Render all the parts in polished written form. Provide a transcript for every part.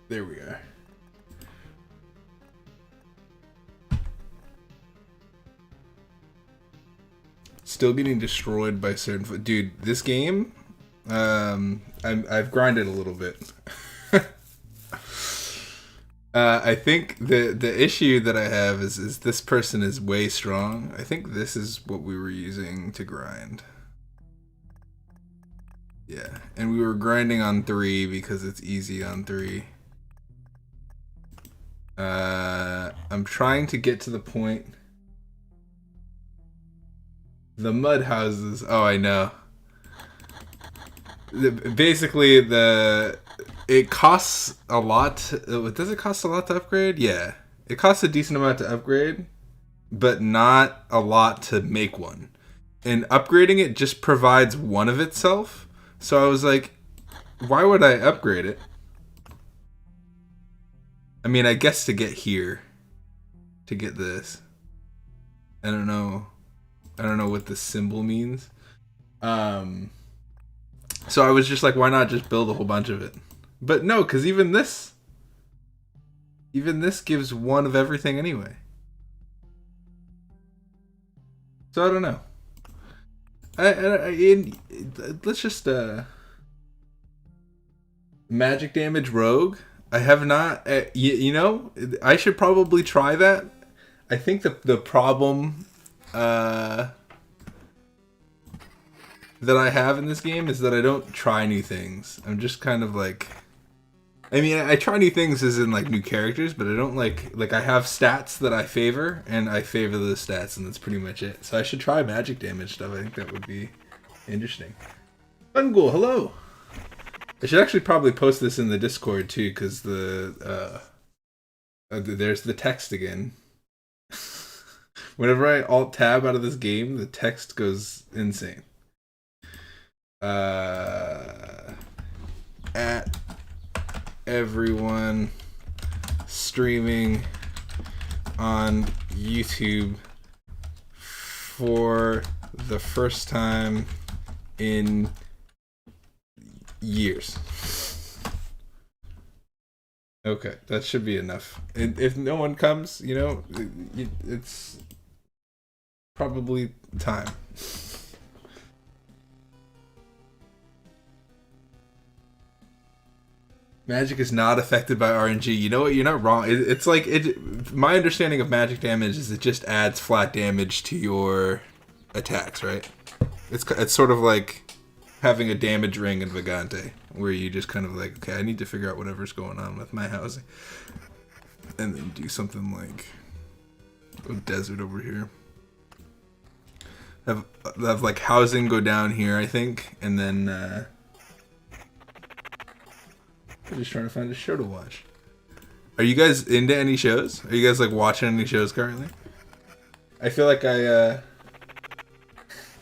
There we are. Still getting destroyed by certain dude. This game, I've grinded a little bit. I think the issue that I have is this person is way strong. I think this is what we were using to grind. Yeah, and we were grinding on 3 because it's easy on 3. I'm trying to get to the point. The mud houses. Oh, I know. Basically, it costs a lot. Does it cost a lot to upgrade? Yeah, it costs a decent amount to upgrade, but not a lot to make one. And upgrading it just provides one of itself. So I was like, why would I upgrade it? I mean, I guess to get here, to get this. I don't know. I don't know what the symbol means. So I was just like, why not just build a whole bunch of it? But no, because even this gives one of everything anyway. So I don't know. Let's just magic damage rogue. I have not. You know, I should probably try that. I think the problem that I have in this game is that I don't try new things. I'm just kind of like, I mean, I try new things as in like new characters, but I don't like I have stats that I favor, and I favor those stats, and that's pretty much it. So I should try magic damage stuff. I think that would be interesting. Ungul, hello. I should actually probably post this in the Discord too, because there's the text again. Whenever I alt tab out of this game, the text goes insane. At everyone streaming on YouTube for the first time in years. Okay, that should be enough. And if no one comes, you know, it's probably time. Magic is not affected by RNG. You know what? You're not wrong. It's like my understanding of magic damage is it just adds flat damage to your attacks, right? It's sort of like having a damage ring in Vagante, where you just kind of like, okay, I need to figure out whatever's going on with my housing, and then do something like go desert over here. Have like housing go down here, I think, and then I'm just trying to find a show to watch. Are you guys into any shows? Are you guys like watching any shows currently? I feel like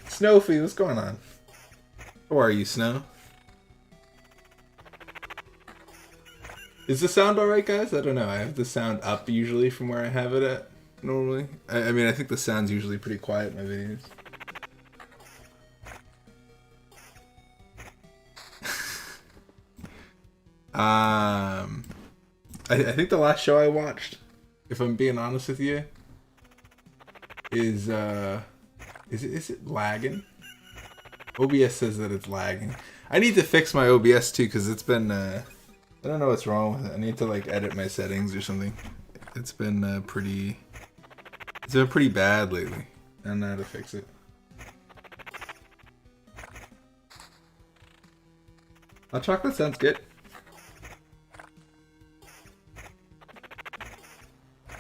Snowfy, what's going on? How are you, Snow? Is the sound alright, guys? I don't know. I have the sound up usually from where I have it at normally. I mean, I think the sound's usually pretty quiet in my videos. I think the last show I watched, if I'm being honest with you, is it lagging? OBS says that it's lagging. I need to fix my OBS too, because it's been I don't know what's wrong with it. I need to like edit my settings or something. It's been pretty bad lately. I don't know how to fix it. Hot chocolate sounds good.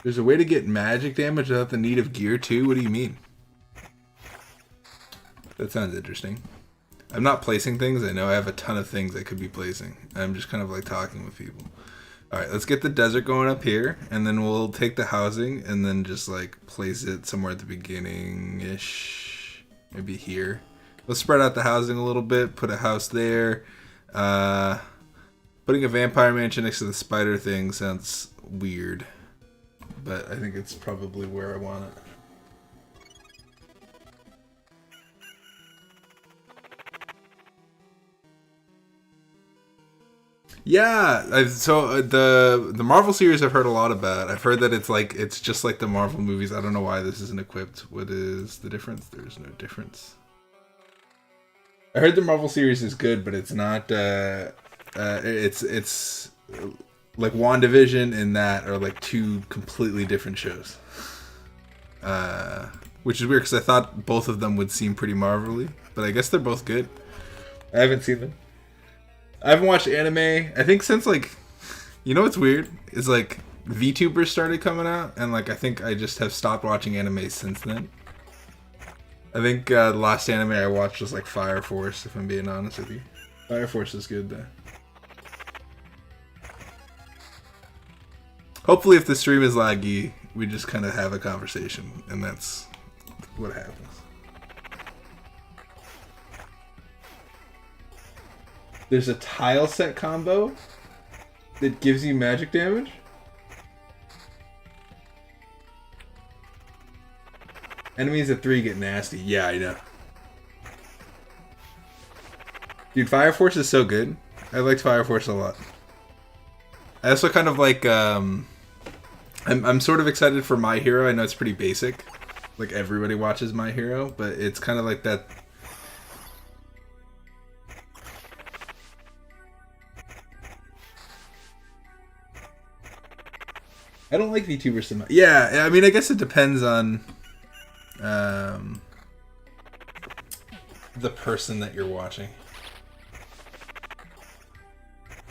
There's a way to get magic damage without the need of gear too? What do you mean? That sounds interesting. I'm not placing things. I know I have a ton of things I could be placing. I'm just kind of like talking with people. Alright, let's get the desert going up here, and then we'll take the housing and then just like place it somewhere at the beginning-ish. Maybe here. Let's spread out the housing a little bit, put a house there. Putting a vampire mansion next to the spider thing sounds weird, but I think it's probably where I want it. Yeah, the Marvel series I've heard a lot about. I've heard that it's just like the Marvel movies. I don't know why this isn't equipped. What is the difference? There's no difference. I heard the Marvel series is good, but it's not. It's like WandaVision and that are like two completely different shows. Which is weird because I thought both of them would seem pretty Marvel-y, but I guess they're both good. I haven't seen them. I haven't watched anime. I think since like, you know what's weird is like VTubers started coming out, and like I think I just have stopped watching anime since then. I think the last anime I watched was like Fire Force, if I'm being honest with you. Fire Force is good though. Hopefully if the stream is laggy, we just kind of have a conversation, and that's what happens. There's a tile set combo that gives you magic damage? Enemies at 3 get nasty. Yeah, I know. Dude, Fire Force is so good. I liked Fire Force a lot. I also kind of like, I'm sort of excited for My Hero. I know it's pretty basic. Like, everybody watches My Hero, but it's kind of like that. I don't like VTubers so much. Yeah, I mean, I guess it depends on the person that you're watching.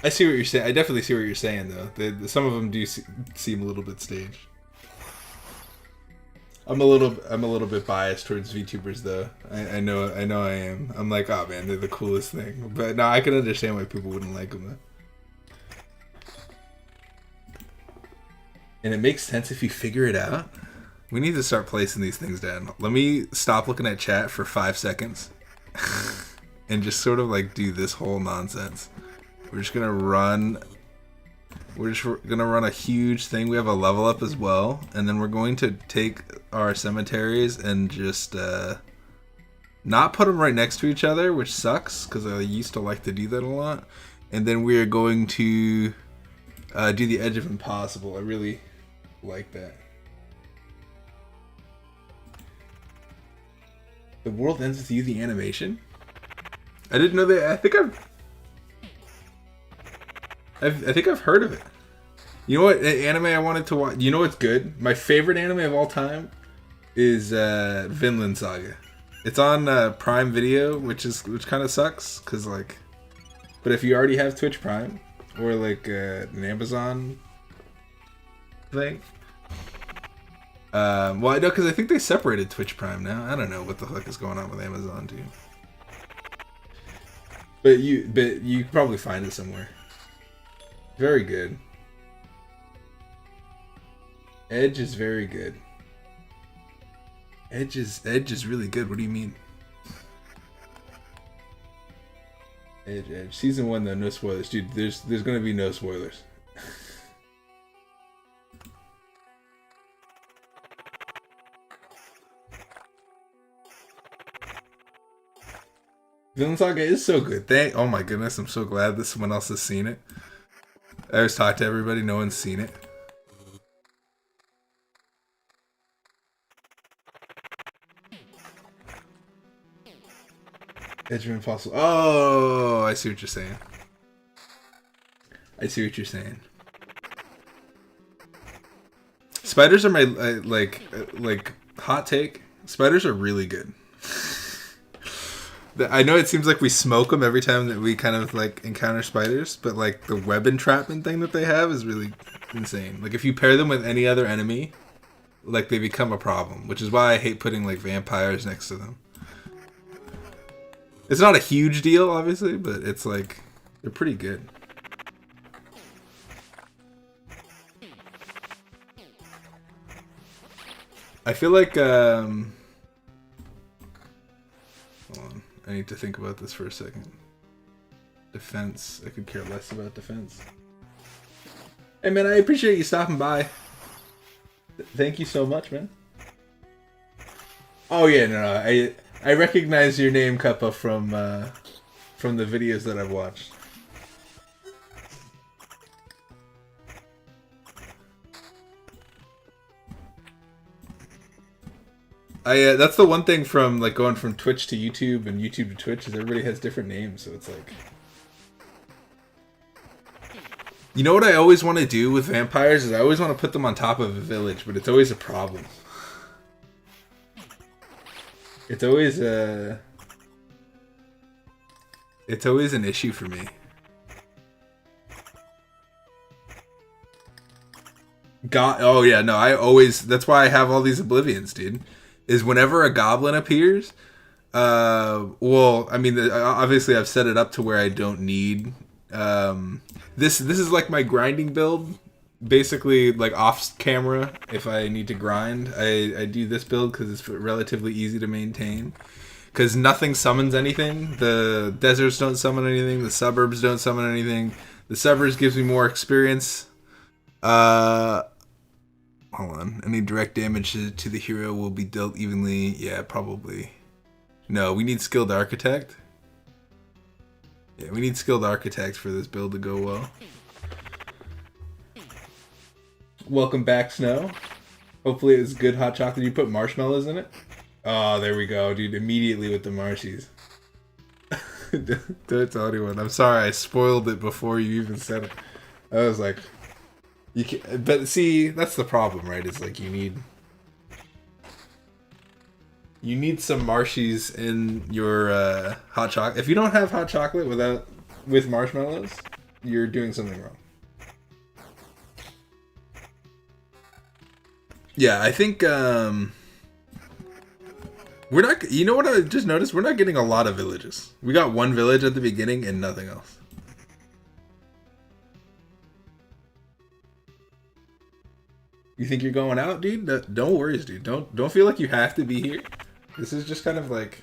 I see what you're saying. I definitely see what you're saying, though. Some of them do seem a little bit staged. I'm a little bit biased towards VTubers, though. I know I am. I'm like, oh man, they're the coolest thing. But no, I can understand why people wouldn't like them, though. And it makes sense if you figure it out. We need to start placing these things down. Let me stop looking at chat for 5 seconds. And just sort of like do this whole nonsense. We're just gonna run a huge thing. We have a level up as well. And then we're going to take our cemeteries and just not put them right next to each other, which sucks because I used to like to do that a lot. And then we are going to do the Edge of Impossible. I really like that. The world ends with you, the animation? I didn't know that. I think I've heard of it. You know what anime I wanted to watch? You know what's good? My favorite anime of all time is Vinland Saga. It's on Prime Video, which kind of sucks because like, but if you already have Twitch Prime or like an Amazon thing. Well, I know because I think they separated Twitch Prime now. I don't know what the fuck is going on with Amazon, dude. But you can probably find it somewhere. Very good. Edge is very good. Edge is really good. What do you mean? Edge. Season 1 though, no spoilers, dude. There's gonna be no spoilers. Vinland Saga is so good. Oh my goodness, I'm so glad that someone else has seen it. I always talk to everybody, no one's seen it. Edge of Impossible. Oh, I see what you're saying. Spiders are my like hot take. Spiders are really good. I know it seems like we smoke them every time that we kind of like encounter spiders, but like the web entrapment thing that they have is really insane. Like if you pair them with any other enemy, like they become a problem, which is why I hate putting like vampires next to them. It's not a huge deal, obviously, but it's like they're pretty good. I feel like hold on. I need to think about this for a second. Defense. I could care less about defense. Hey man, I appreciate you stopping by. Thank you so much, man. Oh yeah, no. I recognize your name, Kappa, from the videos that I've watched. That's the one thing from like going from Twitch to YouTube and YouTube to Twitch is everybody has different names, so it's like. You know what I always want to do with vampires is I always want to put them on top of a village, but it's always a problem. It's always an issue for me. Oh yeah, no, that's why I have all these oblivions, dude. Is whenever a goblin appears, well, I mean, obviously I've set it up to where I don't need, this is like my grinding build. Basically, like off camera, if I need to grind, I do this build because it's relatively easy to maintain. Because nothing summons anything. The deserts don't summon anything. The suburbs don't summon anything. The suburbs gives me more experience. Hold on. Any direct damage to the hero will be dealt evenly. Yeah, probably. No, we need skilled architect. Yeah, we need skilled architect for this build to go well. Welcome back, Snow. Hopefully it's good hot chocolate. You put marshmallows in it? Oh, there we go, dude. Immediately with the marshies. Don't tell anyone. I'm sorry, I spoiled it before you even said it. I was like, you can't, but see, that's the problem, right? It's like you need some marshies in your hot chocolate. If you don't have hot chocolate with marshmallows, you're doing something wrong. Yeah, I think we're not. You know what I just noticed? We're not getting a lot of villages. We got one village at the beginning and nothing else. You think you're going out, dude? Don't worry, dude. Don't feel like you have to be here. This is just kind of like,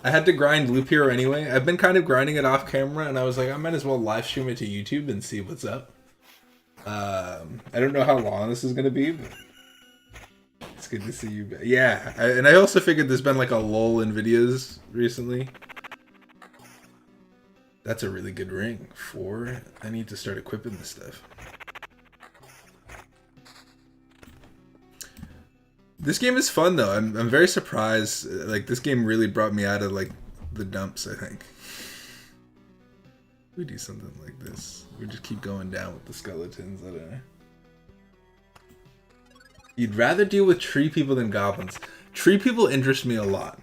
I had to grind Loop Hero anyway. I've been kind of grinding it off camera, and I was like, I might as well live stream it to YouTube and see what's up. I don't know how long this is gonna be, but it's good to see you. Yeah, and I also figured there's been like a lull in videos recently. That's a really good ring. 4. I need to start equipping this stuff. This game is fun though. I'm very surprised. Like this game really brought me out of like the dumps, I think. We do something like this. We just keep going down with the skeletons. I don't know. You'd rather deal with tree people than goblins. Tree people interest me a lot.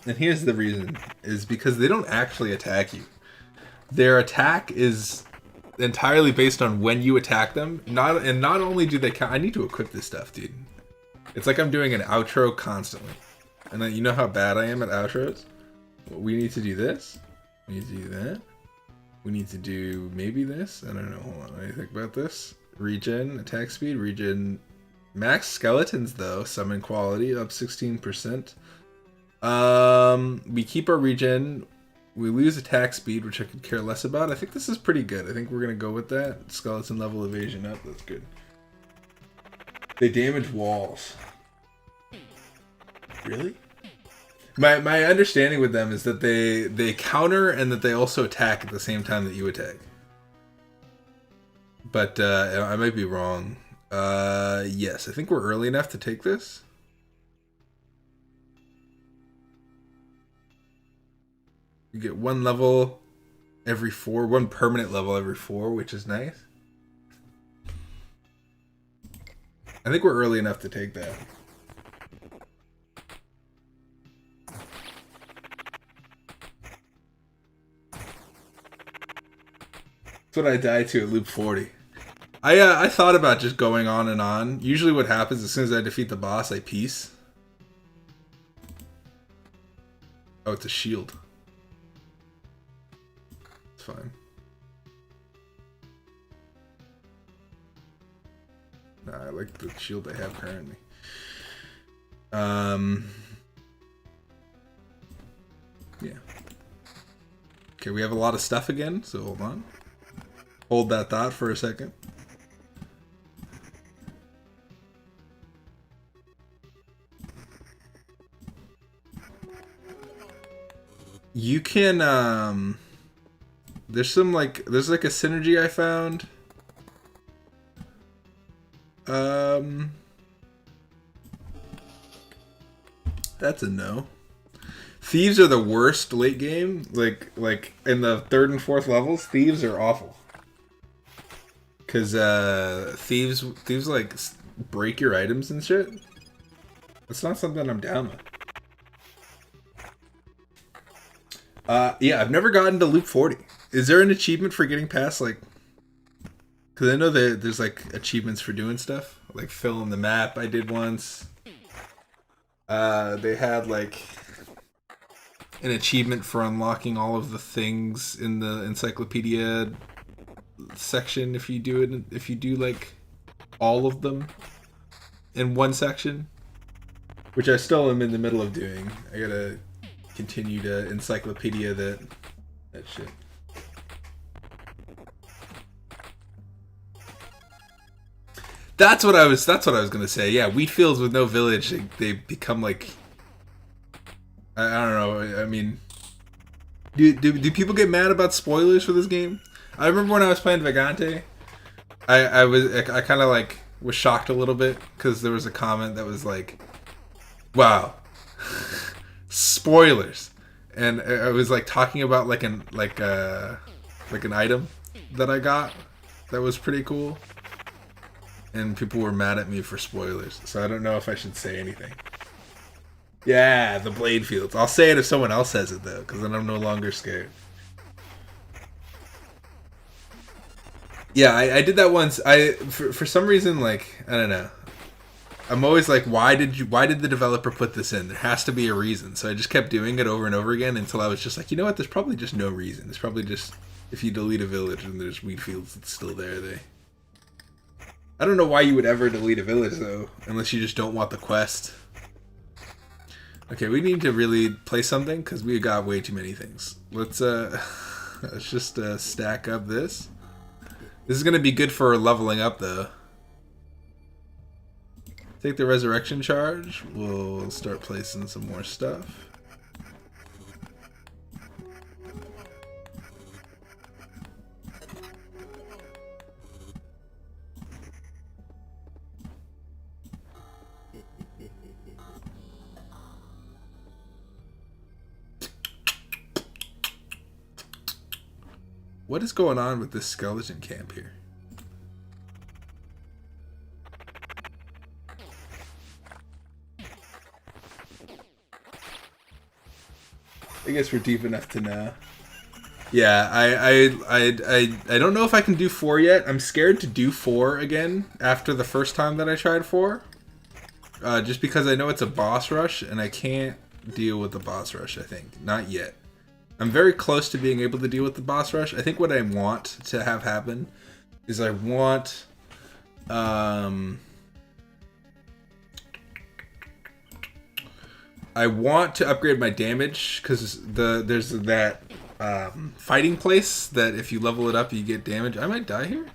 And here's the reason. Is because they don't actually attack you. Their attack is entirely based on when you attack them. Not only do they count... I need to equip this stuff, dude. It's like I'm doing an outro constantly. And then you know how bad I am at outros? Well, we need to do this. We need to do that. We need to do maybe this. I don't know. Hold on. What do you think about this? Regen, attack speed, regen... Max skeletons though, summon quality up 16%. We keep our regen. We lose attack speed, which I could care less about. I think this is pretty good. I think we're gonna go with that. Skeleton level evasion up. That's good. They damage walls. Really? My understanding with them is that they counter and that they also attack at the same time that you attack. But I might be wrong. Yes, I think we're early enough to take this. You get 1 level every 4, 1 permanent level every 4, which is nice. I think we're early enough to take that. That's what I died to at loop 40. I thought about just going on and on. Usually what happens as soon as I defeat the boss, I peace. Oh, it's a shield. It's fine. Nah, I like the shield I have currently. Yeah. Okay, we have a lot of stuff again, so hold on. Hold that thought for a second. You can, there's like a synergy I found. That's a no. Thieves are the worst late game. Like in the 3rd and 4th levels, thieves are awful. Cause thieves like break your items and shit. That's not something I'm down with. Yeah, I've never gotten to loop 40. Is there an achievement for getting past like? Cause I know that there's like achievements for doing stuff, like filling the map. I did once. They had like an achievement for unlocking all of the things in the encyclopedia section if you do like all of them in one section, which I still am in the middle of doing. I gotta continue to encyclopedia that shit. That's what I was gonna say. Yeah, wheat fields with no village, they become like, I don't know. I mean, do people get mad about spoilers for this game? I remember when I was playing Vagante, I kind of like was shocked a little bit because there was a comment that was like, "Wow, spoilers," and I was like talking about like an item that I got that was pretty cool, and people were mad at me for spoilers. So I don't know if I should say anything. Yeah, the blade fields. I'll say it if someone else says it though, because then I'm no longer scared. Yeah, I did that once. For some reason, like, I don't know. I'm always like, why did the developer put this in? There has to be a reason. So I just kept doing it over and over again until I was just like, you know what? There's probably just no reason. There's probably just, if you delete a village and there's wheat fields that's still there, I don't know why you would ever delete a village though, unless you just don't want the quest. Okay, we need to really play something because we got way too many things. Let's just stack up this. This is gonna be good for leveling up though. Take the resurrection charge. We'll start placing some more stuff. What is going on with this skeleton camp here? I guess we're deep enough to know. Yeah, I don't know if I can do 4 yet. I'm scared to do 4 again after the first time that I tried 4. Just because I know it's a boss rush and I can't deal with the boss rush, I think. Not yet. I'm very close to being able to deal with the boss rush. I think what I want to have happen is I want to upgrade my damage because there's that fighting place that if you level it up you get damage. I might die here.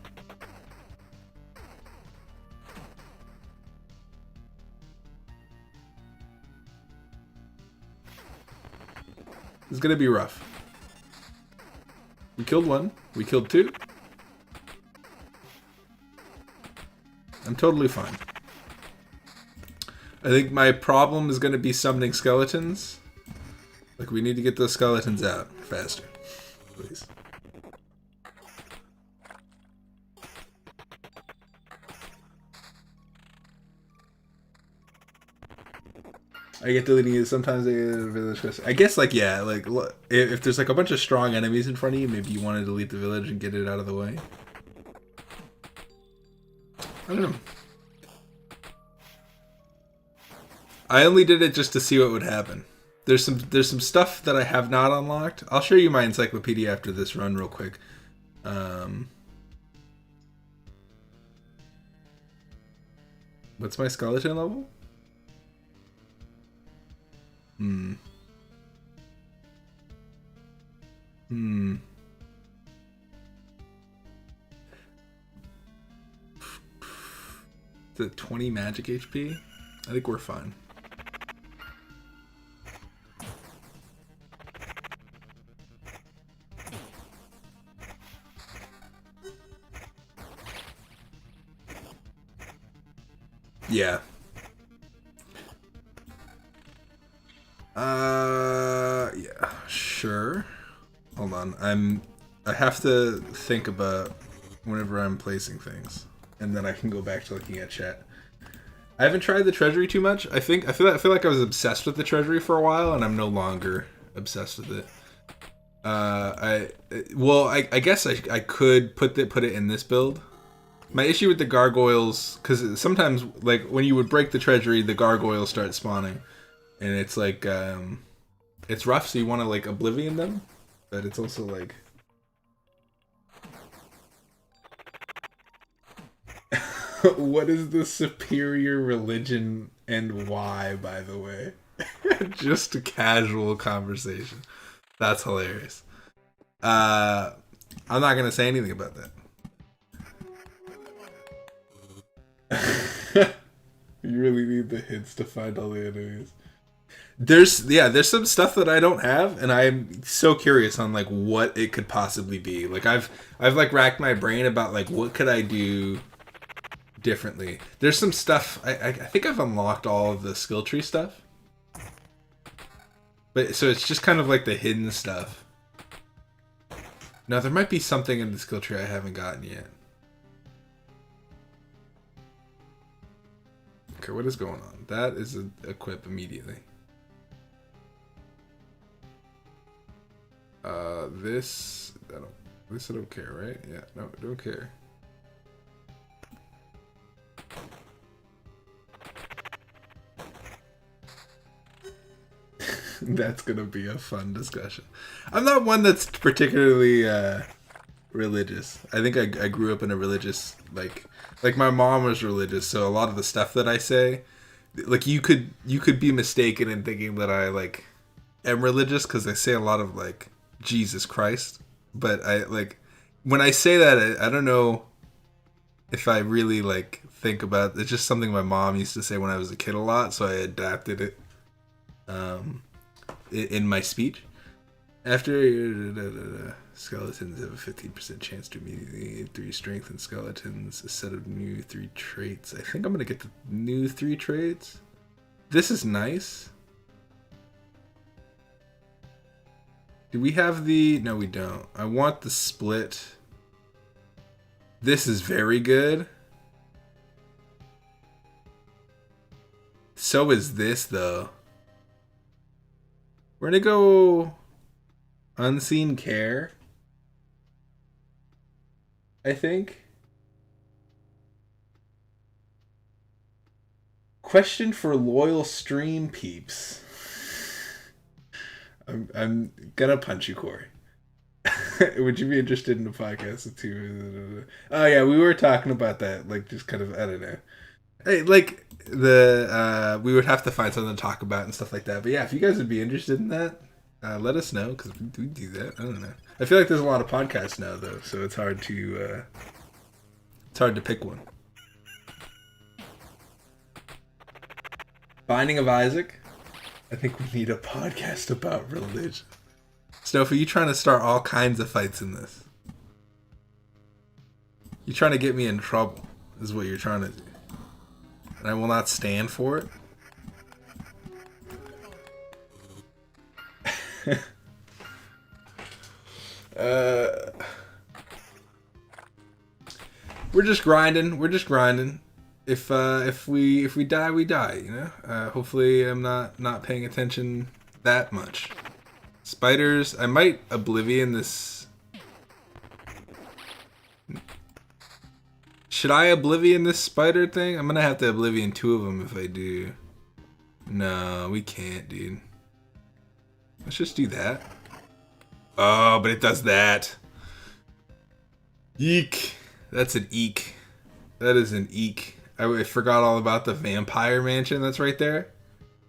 It's gonna be rough. We killed 1. We killed 2. I'm totally fine. I think my problem is gonna be summoning skeletons. Like, we need to get those skeletons out faster. Please. I get deleting it sometimes. I guess, like, yeah, like, if there's like a bunch of strong enemies in front of you, maybe you want to delete the village and get it out of the way. I don't know. I only did it just to see what would happen. There's some stuff that I have not unlocked. I'll show you my encyclopedia after this run real quick. What's my skeleton level? Is it 20 magic HP? I think we're fine. Yeah. Yeah, sure. Hold on. I have to think about whenever I'm placing things, and then I can go back to looking at chat. I haven't tried the treasury too much. I feel like I was obsessed with the treasury for a while, and I'm no longer obsessed with it. I guess I could put it in this build. My issue with the gargoyles, because sometimes like when you would break the treasury, the gargoyles start spawning, and it's like it's rough. So you want to like oblivion them, but it's also like. What is the superior religion and why, by the way? Just a casual conversation. That's hilarious. I'm not gonna say anything about that. You really need the hints to find all the enemies. There's some stuff that I don't have, and I'm so curious on like what it could possibly be. Like I've like racked my brain about like what could I do differently. There's some stuff I think I've unlocked all of the skill tree stuff, but so it's just kind of like the hidden stuff. Now there might be something in the skill tree I haven't gotten yet. Okay, what is going on? That is a equip immediately. This I don't care, right? Yeah, no, don't care. That's gonna be a fun discussion. I'm not one that's particularly religious. I think I grew up in a religious like my mom was religious, so a lot of the stuff that I say, like you could be mistaken in thinking that I like am religious because I say a lot of like Jesus Christ, but I like when I say that I don't know if I really like think about it's just something my mom used to say when I was a kid a lot, so I adapted it in my speech. After skeletons have a 15% chance to immediately 3 strength and skeletons, a set of new 3 traits. I think I'm gonna get the new 3 traits. This is nice. Do we have the... No, we don't. I want the split. This is very good. So is this, though. We're gonna go... Unseen Care. I think. Question for loyal stream peeps. I'm gonna punch you, Corey. Would you be interested in a podcast with two? Oh yeah, we were talking about that. Like, just kind of, I don't know. Hey, like we would have to find something to talk about and stuff like that. But yeah, if you guys would be interested in that, let us know because we do that. I don't know. I feel like there's a lot of podcasts now though, so it's hard to pick one. Binding of Isaac. I think we need a podcast about religion. Snowfy, you trying to start all kinds of fights in this. You're trying to get me in trouble, is what you're trying to do. And I will not stand for it. We're just grinding. If we die, we die, you know? Hopefully I'm not paying attention that much. Spiders, I might oblivion this. Should I oblivion this spider thing? I'm gonna have to oblivion 2 of them if I do. No, we can't, dude. Let's just do that. Oh, but it does that. Eek. That's an eek. That is an eek. I forgot all about the vampire mansion that's right there.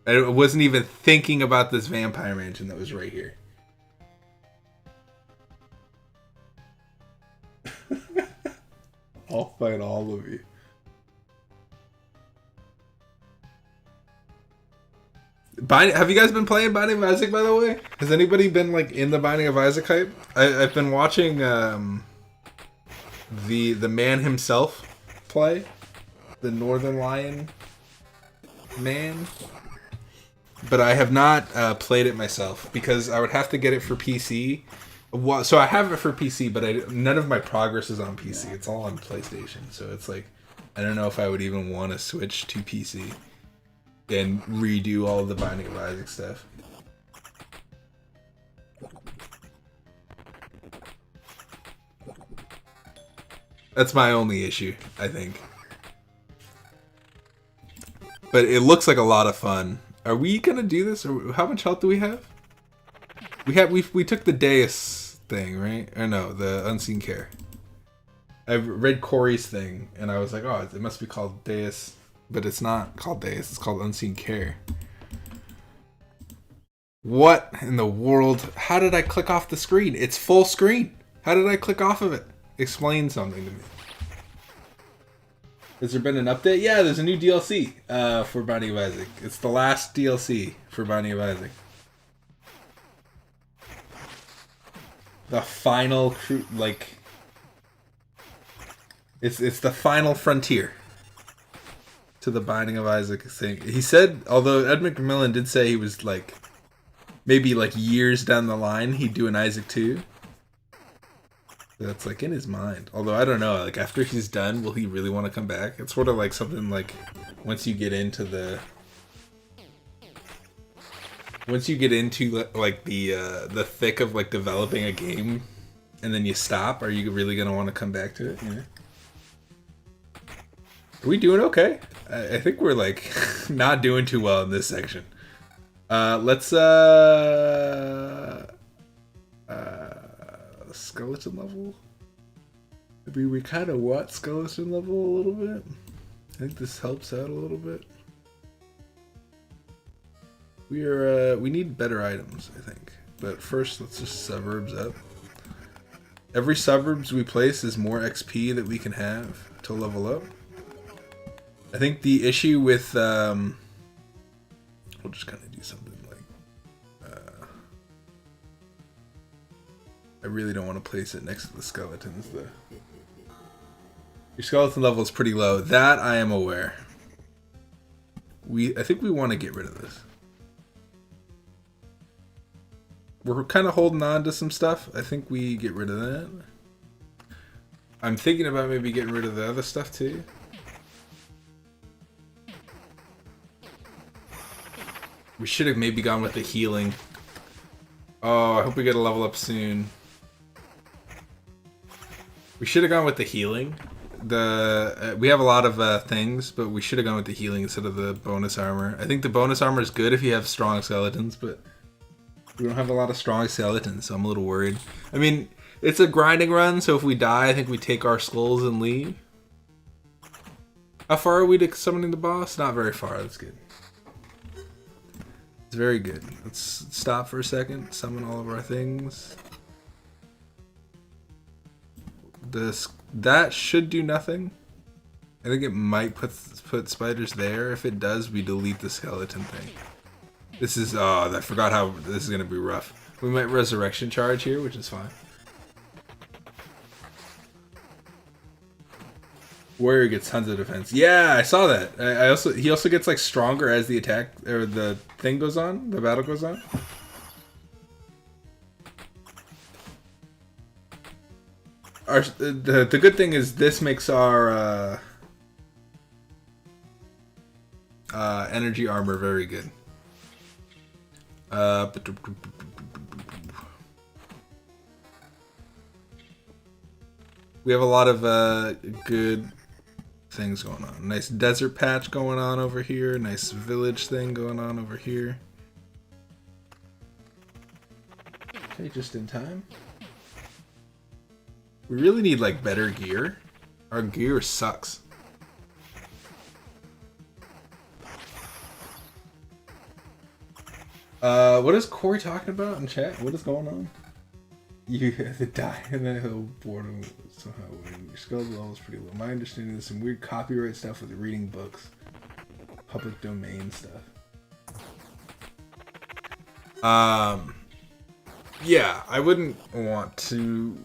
I wasn't even thinking about this vampire mansion that was right here. I'll fight all of you. Have you guys been playing Binding of Isaac, by the way? Has anybody been like in the Binding of Isaac hype? I've been watching the man himself play, the Northern Lion man. but I have not played it myself because I would have to get it for PC. Well, so I have it for PC, but none of my progress is on PC. It's all on PlayStation. So it's like, I don't know if I would even want to switch to PC and redo all of the Binding of Isaac stuff. That's my only issue, I think. But it looks like a lot of fun. Are we gonna do this? Or how much health do we have? We took the Deus thing, right? Or no, the Unseen Care. I read Corey's thing, and I was like, oh, it must be called Deus, but it's not called Deus. It's called Unseen Care. What in the world? How did I click off the screen? It's full screen. How did I click off of it? Explain something to me. Has there been an update? Yeah, there's a new DLC for Binding of Isaac. It's the last DLC for Binding of Isaac. The final, like, it's the final frontier to the Binding of Isaac thing. He said, although Ed McMillan did say he was like, maybe like years down the line, he'd do an Isaac 2. That's like in his mind. Although I don't know, like after he's done, will he really want to come back? It's sort of like something like once you get into like the thick of like developing a game, and then you stop, are you really gonna want to come back to it? You know? Are we doing okay? I think we're like not doing too well in this section. Let's skeleton level. Maybe we kind of want skeleton level a little bit. I think this helps out a little bit. We need better items, I think. But first, let's just suburbs up. Every suburbs we place is more XP that we can have to level up. I think the issue with we'll just kind of do something like I really don't want to place it next to the skeletons. Your skeleton level is pretty low. That I am aware. I think we want to get rid of this. We're kind of holding on to some stuff. I think we get rid of that. I'm thinking about maybe getting rid of the other stuff too. We should have maybe gone with the healing. Oh, I hope we get a level up soon. We should have gone with the healing. We have a lot of things, but we should have gone with the healing instead of the bonus armor. I think the bonus armor is good if you have strong skeletons, but we don't have a lot of strong skeletons, so I'm a little worried. I mean, it's a grinding run, so if we die, I think we take our skulls and leave. How far are we to summoning the boss? Not very far. That's good. It's very good. Let's stop for a second. Summon all of our things. That should do nothing. I think it might put spiders there. If it does, we delete the skeleton thing. This is I forgot how this is gonna be rough. We might resurrection charge here, which is fine. Warrior gets tons of defense. Yeah, I saw that. He also gets like stronger as the attack or the thing goes on, the battle goes on. The good thing is this makes our energy armor very good. We have a lot of good things going on. Nice desert patch going on over here. Nice village thing going on over here. Okay, just in time. We really need like better gear. Our gear sucks. What is Corey talking about in chat? What is going on? You have to die and then he'll boredom somehow win. Your skill level is pretty low. My understanding is some weird copyright stuff with reading books. Public domain stuff. Yeah, I wouldn't want to.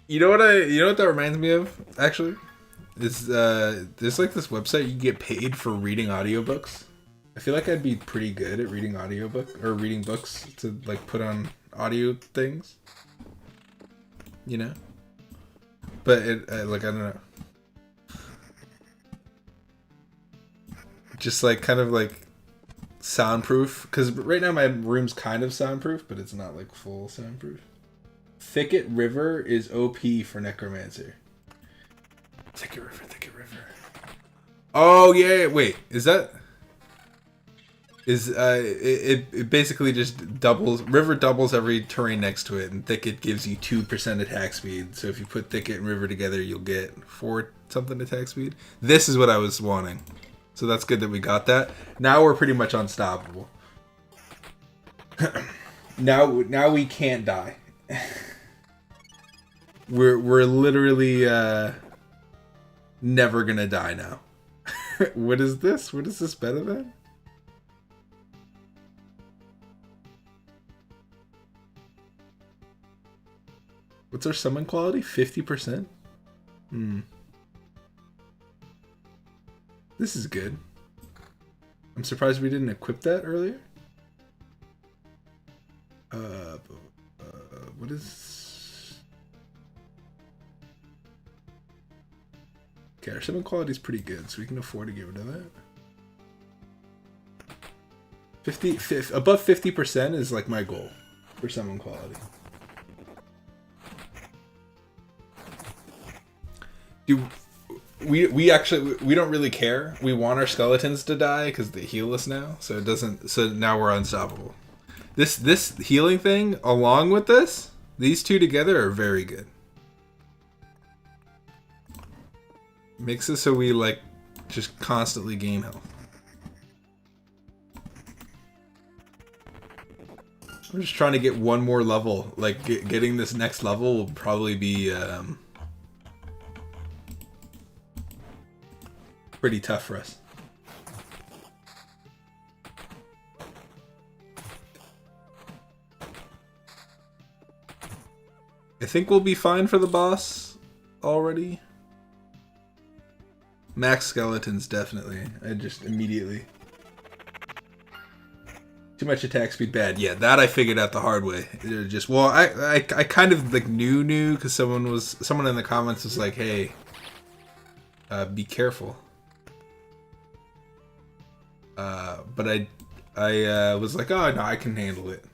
You know what that reminds me of, actually? Is there's like this website you get paid for reading audiobooks. I feel like I'd be pretty good at reading audiobook or reading books to like put on audio things. You know? But it like I don't know. Just like kind of like soundproof, because right now my room's kind of soundproof, but it's not like full soundproof. Thicket River is OP for Necromancer. Thicket River, Thicket River. Oh yeah, wait, is that? It basically just doubles. River doubles every terrain next to it, and Thicket gives you 2% attack speed. So if you put Thicket and River together, you'll get 4 something attack speed. This is what I was wanting. So that's good that we got that. Now we're pretty much unstoppable. now we can't die. we're literally never gonna die now. What is this? What is this better than? What's our summon quality? 50%? This is good. I'm surprised we didn't equip that earlier. What is... Okay, our summon quality is pretty good, so we can afford to get rid of that. 50, above 50% is like my goal for summon quality. Dude, we actually don't really care. We want our skeletons to die because they heal us now, so it doesn't. So now we're unstoppable. This healing thing, along with these two together are very good. Makes it so we like just constantly gain health. I'm just trying to get one more level. Like getting this next level will probably be pretty tough for us. I think we'll be fine for the boss already. Max skeletons, definitely. I just immediately. Too much attack speed, bad. Yeah, that I figured out the hard way. It just, well, I kind of like knew because someone in the comments was like, hey, be careful. But I was like, oh no, I can handle it.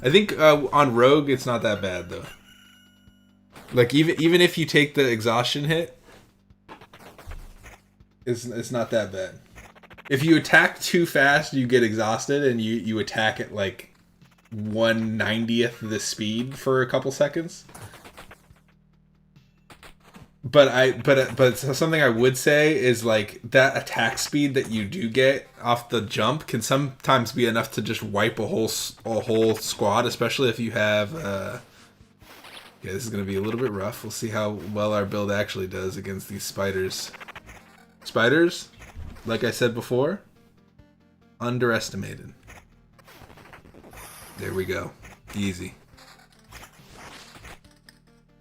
I think on Rogue it's not that bad though. Like even if you take the exhaustion hit, it's not that bad. If you attack too fast, you get exhausted, and you attack at like 1/90th the speed for a couple seconds. But something I would say is like that attack speed that you do get off the jump can sometimes be enough to just wipe a whole squad, especially if you have. Yeah, this is gonna be a little bit rough. We'll see how well our build actually does against these spiders. Spiders, like I said before, underestimated. There we go, easy.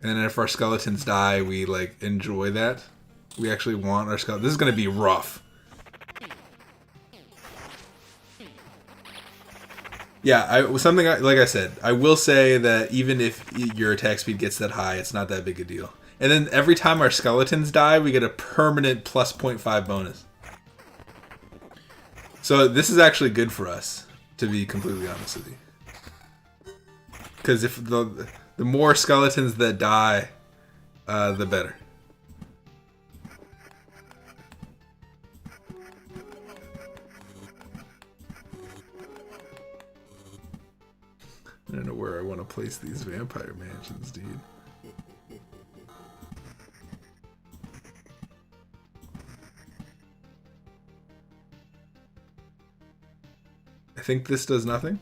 And then if our skeletons die, we like enjoy that. We actually want our skeleton. This is gonna be rough. Yeah, like I said, I will say that even if your attack speed gets that high, it's not that big a deal. And then every time our skeletons die, we get a permanent plus 0.5 bonus. So this is actually good for us, to be completely honest with you. Because if the more skeletons that die, the better. I don't know where I want to place these vampire mansions, dude. I think this does nothing.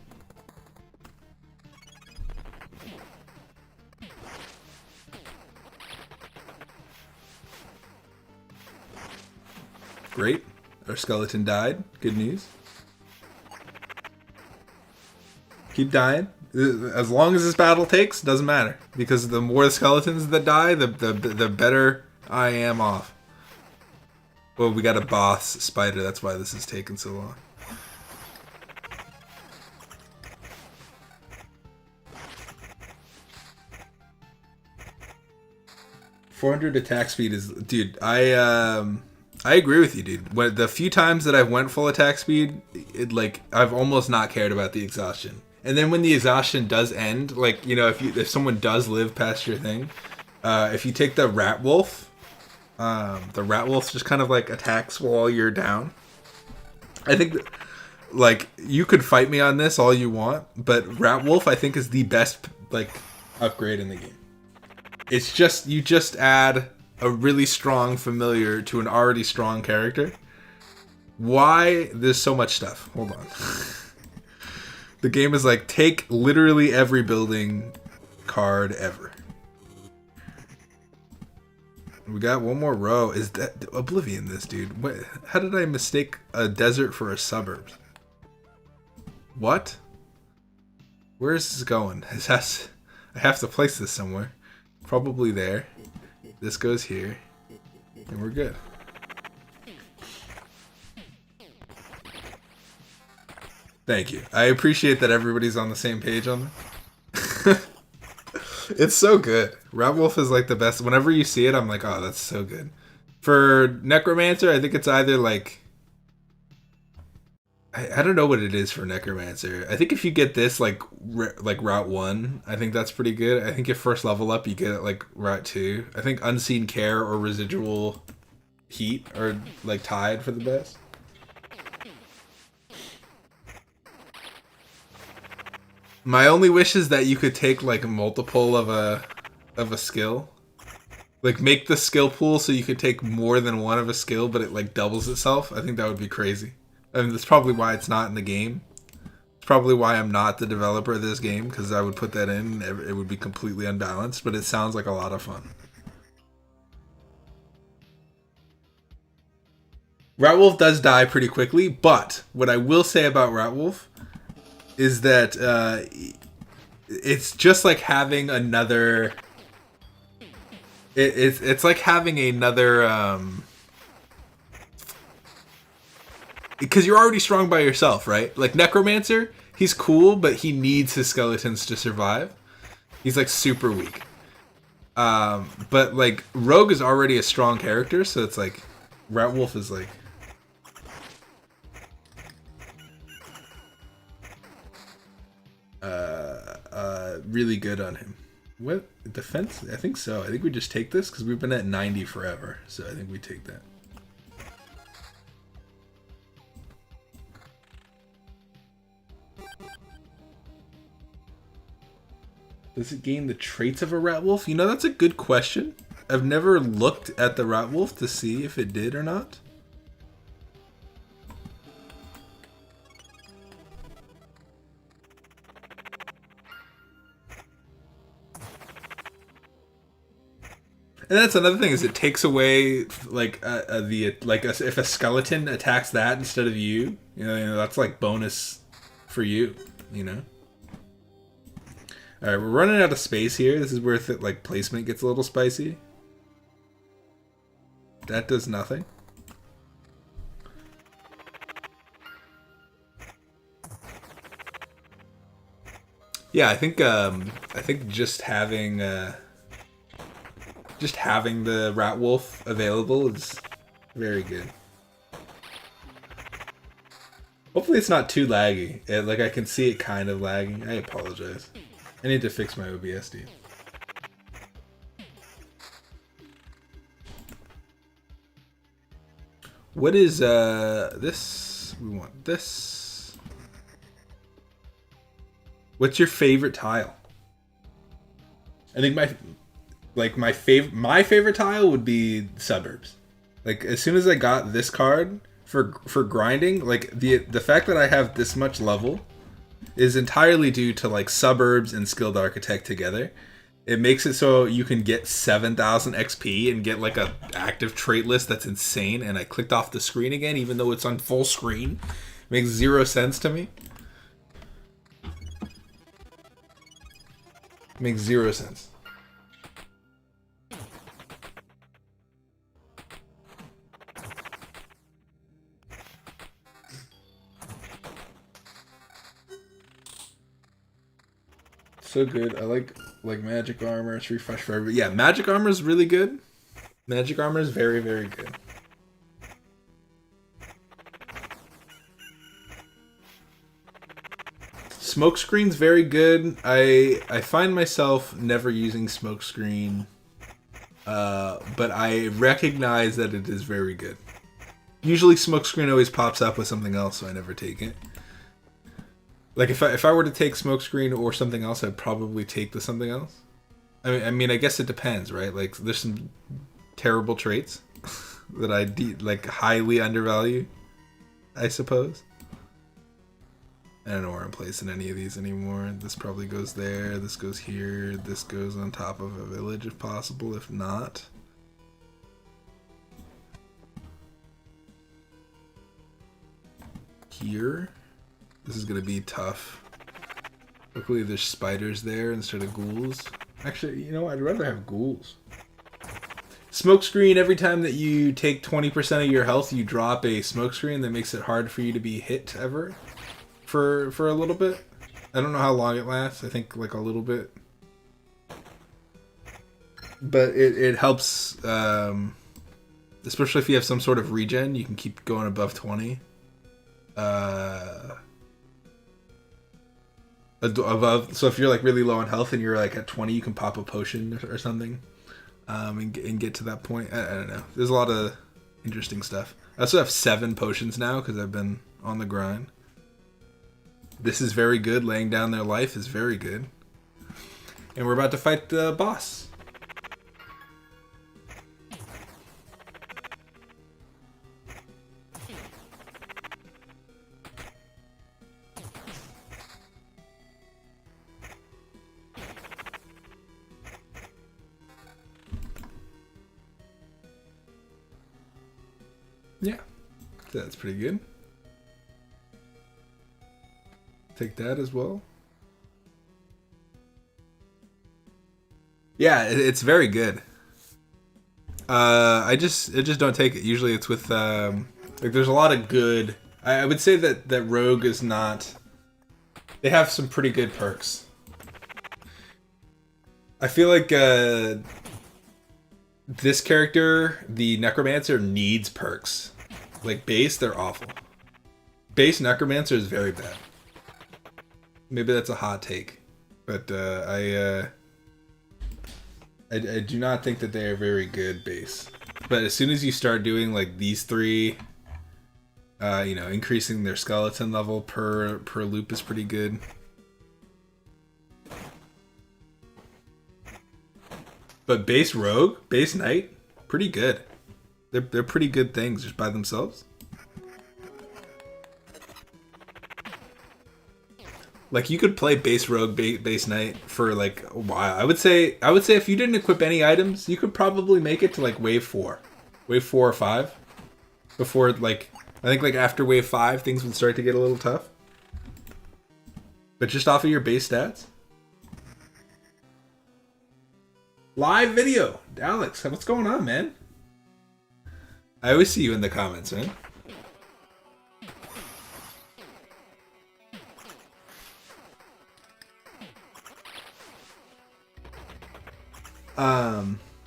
Great. Our skeleton died. Good news. Keep dying. As long as this battle takes, doesn't matter. Because the more skeletons that die, the better I am off. Well, we got a boss spider. That's why this is taking so long. 400 attack speed is, dude. I agree with you, dude. When the few times that I've went full attack speed, I've almost not cared about the exhaustion. And then when the exhaustion does end, like, you know, if someone does live past your thing, if you take the rat wolf, just kind of like attacks while you're down. I think like you could fight me on this all you want, but rat wolf I think is the best like upgrade in the game. It's just you just add a really strong familiar to an already strong character. Why? There's so much stuff. Hold on. The game is like, take literally every building card ever. We got one more row. Is that Oblivion this, dude? What, how did I mistake a desert for a suburbs? What? Where is this going? I have to place this somewhere. Probably there. This goes here. And we're good. Thank you. I appreciate that everybody's on the same page on that. It's so good. Rat Wolf is like the best. Whenever you see it, I'm like, oh, that's so good. For Necromancer, I think it's either like... I don't know what it is for Necromancer. I think if you get this like Route 1, I think that's pretty good. I think if first level up, you get it like Route 2. I think Unseen Care or Residual Heat are like tied for the best. My only wish is that you could take like multiple of a skill. Like make the skill pool so you could take more than one of a skill, but it like doubles itself. I think that would be crazy. I mean, that's probably why it's not in the game. It's probably why I'm not the developer of this game, because I would put that in, it would be completely unbalanced, but it sounds like a lot of fun. Rat Wolf does die pretty quickly, but what I will say about Rat Wolf is that it's just like having another... It's like having another... Because you're already strong by yourself, right? Like Necromancer, he's cool, but he needs his skeletons to survive. He's like super weak. But like Rogue is already a strong character, so it's like Rat Wolf is like... really good on him. What? Defense? I think so. I think we just take this because we've been at 90 forever. So I think we take that. Does it gain the traits of a Rat Wolf? You know, that's a good question. I've never looked at the Rat Wolf to see if it did or not. And that's another thing, is it takes away like if a skeleton attacks that instead of you, you know that's like bonus for you, you know. All right, we're running out of space here. This is where like placement gets a little spicy. That does nothing. Yeah, I think just having the Rat Wolf available is very good. Hopefully it's not too laggy. Like I can see it kind of lagging. I apologize. I need to fix my OBS, dude. What is this? We want this. What's your favorite tile? I think my favorite tile would be Suburbs. Like as soon as I got this card for grinding, like the fact that I have this much level is entirely due to like Suburbs and Skilled Architect together. It makes it so you can get 7,000 XP and get like a active trait list that's insane. And I clicked off the screen again, even though it's on full screen. It makes zero sense to me. It makes zero sense. So good. I like magic armor. It's refresh forever. Yeah, magic armor is really good. Magic armor is very, very good. Smokescreen's very good. I find myself never using smokescreen, but I recognize that it is very good. Usually smokescreen always pops up with something else, so I never take it. Like if I were to take smokescreen or something else, I'd probably take the something else. I mean, I guess it depends, right? Like there's some terrible traits that I like highly undervalue, I suppose. I don't know where I'm placing any of these anymore. This probably goes there. This goes here. This goes on top of a village if possible. If not, here. This is gonna be tough. Luckily there's spiders there instead of ghouls. Actually, you know what? I'd rather have ghouls. Smokescreen, every time that you take 20% of your health, you drop a smokescreen that makes it hard for you to be hit ever. For a little bit. I don't know how long it lasts. I think like a little bit. But it helps, especially if you have some sort of regen, you can keep going above 20. Above, so if you're like really low on health and you're like at 20, you can pop a potion or something, and get to that point. I don't know. There's a lot of interesting stuff. I also have 7 potions now because I've been on the grind. This is very good. Laying down their life is very good. And we're about to fight the boss. Yeah, that's pretty good. Take that as well. Yeah, it's very good. I just don't take it. Usually it's with like there's a lot of good. I would say that Rogue is not. They have some pretty good perks. I feel like this character, the Necromancer, needs perks. Like base, they're awful. Base Necromancer is very bad. Maybe that's a hot take, but I do not think that they are very good base. But as soon as you start doing like these 3, you know, increasing their skeleton level per loop is pretty good. But base Rogue, base Knight, pretty good. They're pretty good things just by themselves. Like you could play base Rogue, base Knight for like a while. I would say if you didn't equip any items, you could probably make it to like wave 4 or 5, before like I think like after wave 5 things would start to get a little tough. But just off of your base stats. Live video, Alex. What's going on, man? I always see you in the comments, man.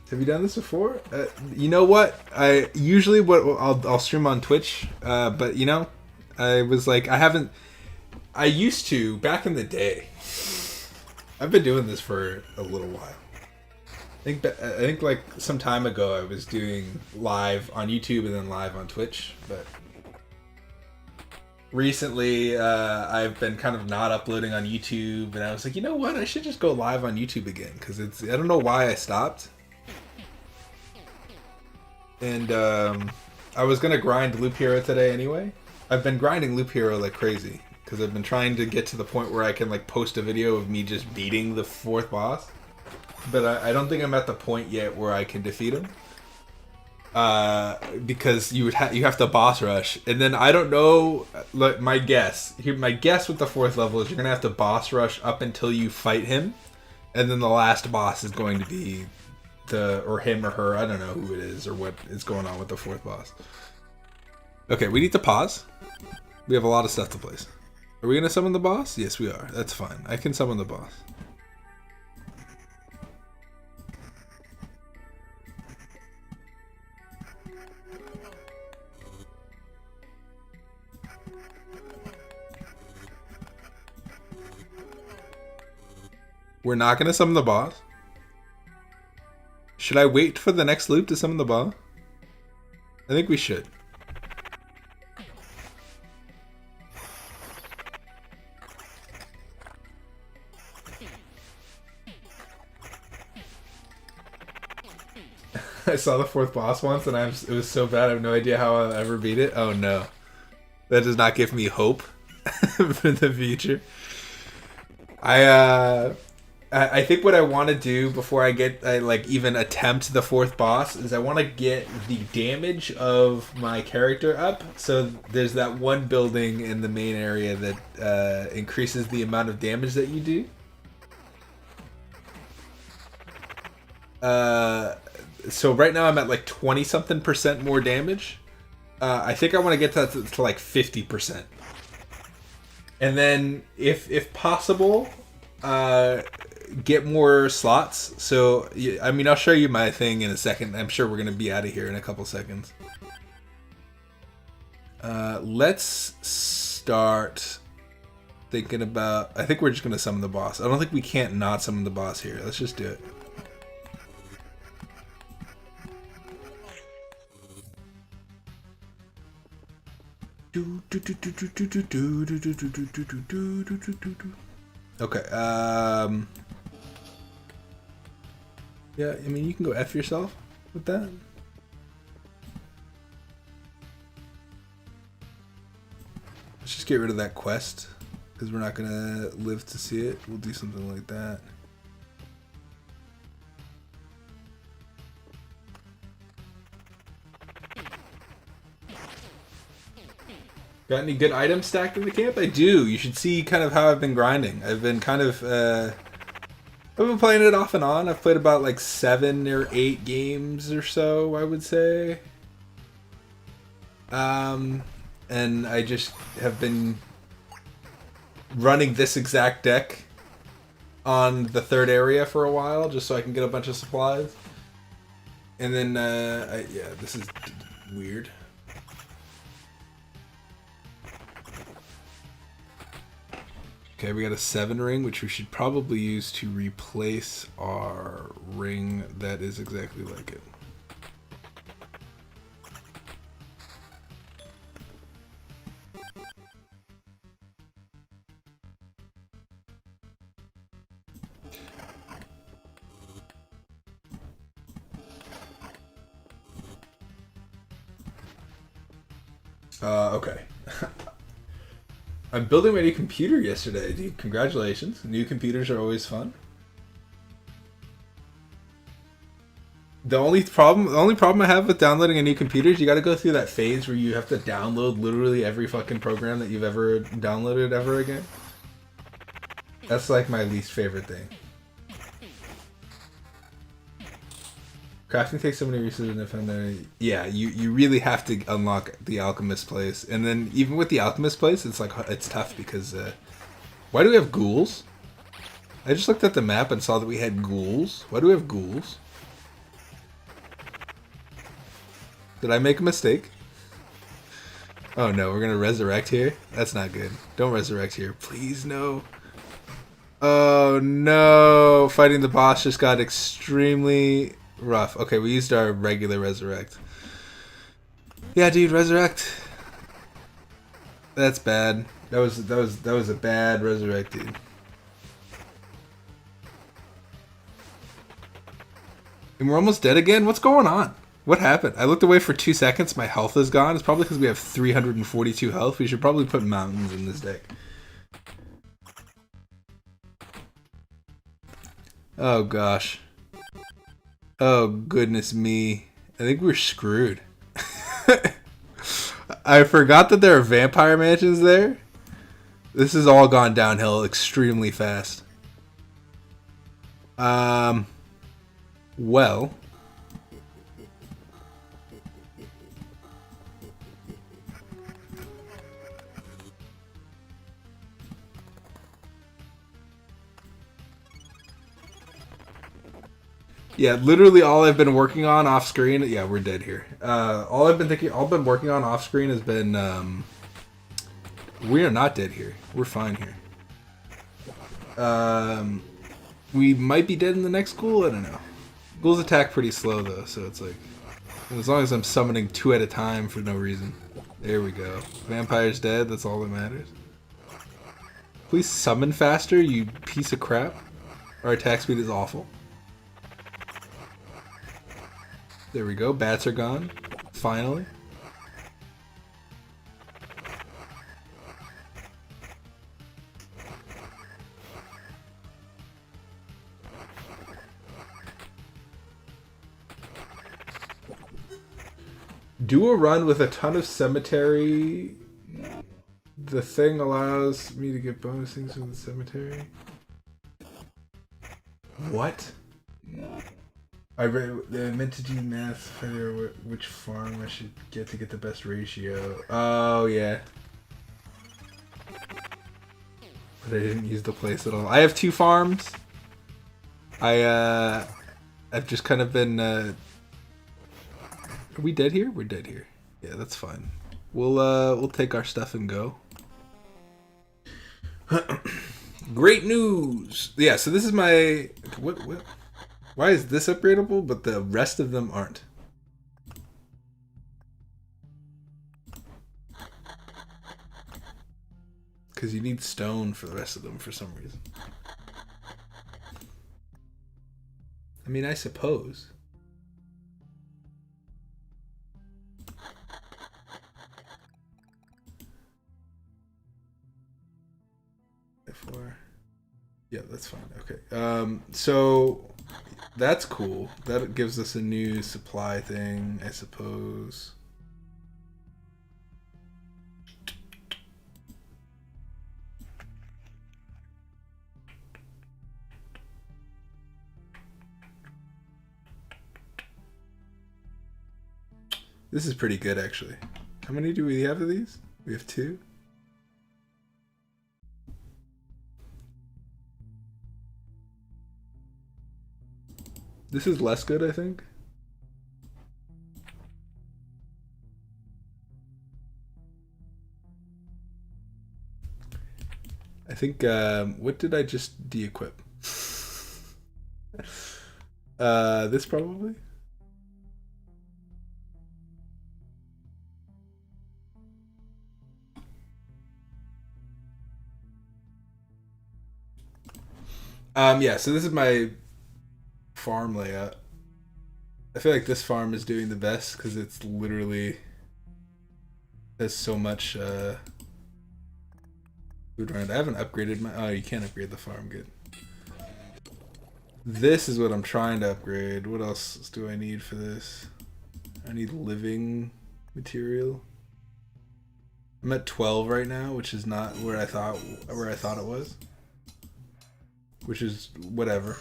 Have you done this before? You know what? I usually I'll stream on Twitch, but you know, I was like I used to back in the day. I've been doing this for a little while. I think like some time ago I was doing live on YouTube and then live on Twitch, but recently I've been kind of not uploading on YouTube, and I was like, you know what, I should just go live on YouTube again, because I don't know why I stopped. And I was gonna grind Loop Hero today anyway. I've been grinding Loop Hero like crazy because I've been trying to get to the point where I can like post a video of me just beating the 4th boss, but I don't think I'm at the point yet where I can defeat him. Because you have to boss rush, and then I don't know. Like my guess with the 4th level is you're gonna have to boss rush up until you fight him, and then the last boss is going to be or him or her. I don't know who it is or what is going on with the 4th boss. Okay, we need to pause. We have a lot of stuff to place. Are we gonna summon the boss? Yes, we are. That's fine. I can summon the boss. We're not gonna summon the boss? Should I wait for the next loop to summon the boss? I think we should. I saw the fourth boss once and it was so bad I have no idea how I'll ever beat it. Oh no. That does not give me hope for the future. I think what I want to do before I even attempt the fourth boss is I want to get the damage of my character up. So there's that one building in the main area that increases the amount of damage that you do. So right now I'm at like 20 something % more damage. I think I want to get that to like 50%. And then if possible, get more slots. So I mean, I'll show you my thing in a second. I'm sure we're going to be out of here in a couple seconds. Let's start thinking about, I think we're just going to summon the boss. I don't think we can't not summon the boss here. Let's just do it. Okay, yeah, I mean, you can go F yourself with that. Let's just get rid of that quest, because we're not gonna live to see it. We'll do something like that. Got any good items stacked in the camp? I do. You should see kind of how I've been grinding. I've been kind of, I've been playing it off and on. I've played about like 7 or 8 games or so, I would say. And I just have been running this exact deck on the 3rd area for a while, just so I can get a bunch of supplies. And then, yeah, this is weird. Okay, we got a 7 ring, which we should probably use to replace our ring that is exactly like it. Okay. I'm building my new computer yesterday, dude. Congratulations. New computers are always fun. The only problem I have with downloading a new computer is you got to go through that phase where you have to download literally every fucking program that you've ever downloaded ever again. That's like my least favorite thing. Crafting takes so many resources if I'm there. Yeah, you really have to unlock the alchemist place, and then even with the alchemist place, it's like it's tough because why do we have ghouls? I just looked at the map and saw that we had ghouls. Why do we have ghouls? Did I make a mistake? Oh no, we're gonna resurrect here? That's not good. Don't resurrect here, please. No. Oh no, fighting the boss just got extremely rough. Okay, we used our regular resurrect. Yeah, dude, resurrect. That's bad. That was a bad resurrect, dude. And we're almost dead again? What's going on? What happened? I looked away for 2 seconds. My health is gone. It's probably because we have 342 health. We should probably put mountains in this deck. Oh gosh. Oh goodness me. I think we're screwed. I forgot that there are vampire mansions there. This has all gone downhill extremely fast. Well. Yeah, literally all I've been working on off screen. Yeah, we're dead here. All I've been working on off screen has been. We are not dead here. We're fine here. We might be dead in the next ghoul. I don't know. Ghouls attack pretty slow though, so it's like as long as I'm summoning 2 at a time for no reason. There we go. Vampire's dead. That's all that matters. Please summon faster, you piece of crap. Our attack speed is awful. There we go. Bats are gone. Finally. Do a run with a ton of cemetery. The thing allows me to get bonus things from the cemetery. What? I meant to do math, figure out which farm I should get to get the best ratio. Oh yeah. But I didn't use the place at all. I have 2 farms. I've just kind of been. Are we dead here? We're dead here. Yeah, that's fine. We'll take our stuff and go. Great news! Yeah, so this is my what? Why is this upgradable, but the rest of them aren't? Because you need stone for the rest of them for some reason. I mean, I suppose. F4. Yeah, that's fine. Okay. So that's cool. That gives us a new supply thing, I suppose. This is pretty good, actually. How many do we have of these? We have 2. This is less good, I think. I think, what did I just de-equip? This probably? Yeah, so this is my farm layout. I feel like this farm is doing the best because it's literally has so much food around. I haven't upgraded my. Oh, you can't upgrade the farm. Good. This is what I'm trying to upgrade. What else do I need for this? I need living material. I'm at 12 right now, which is not where I thought it was. Which is whatever.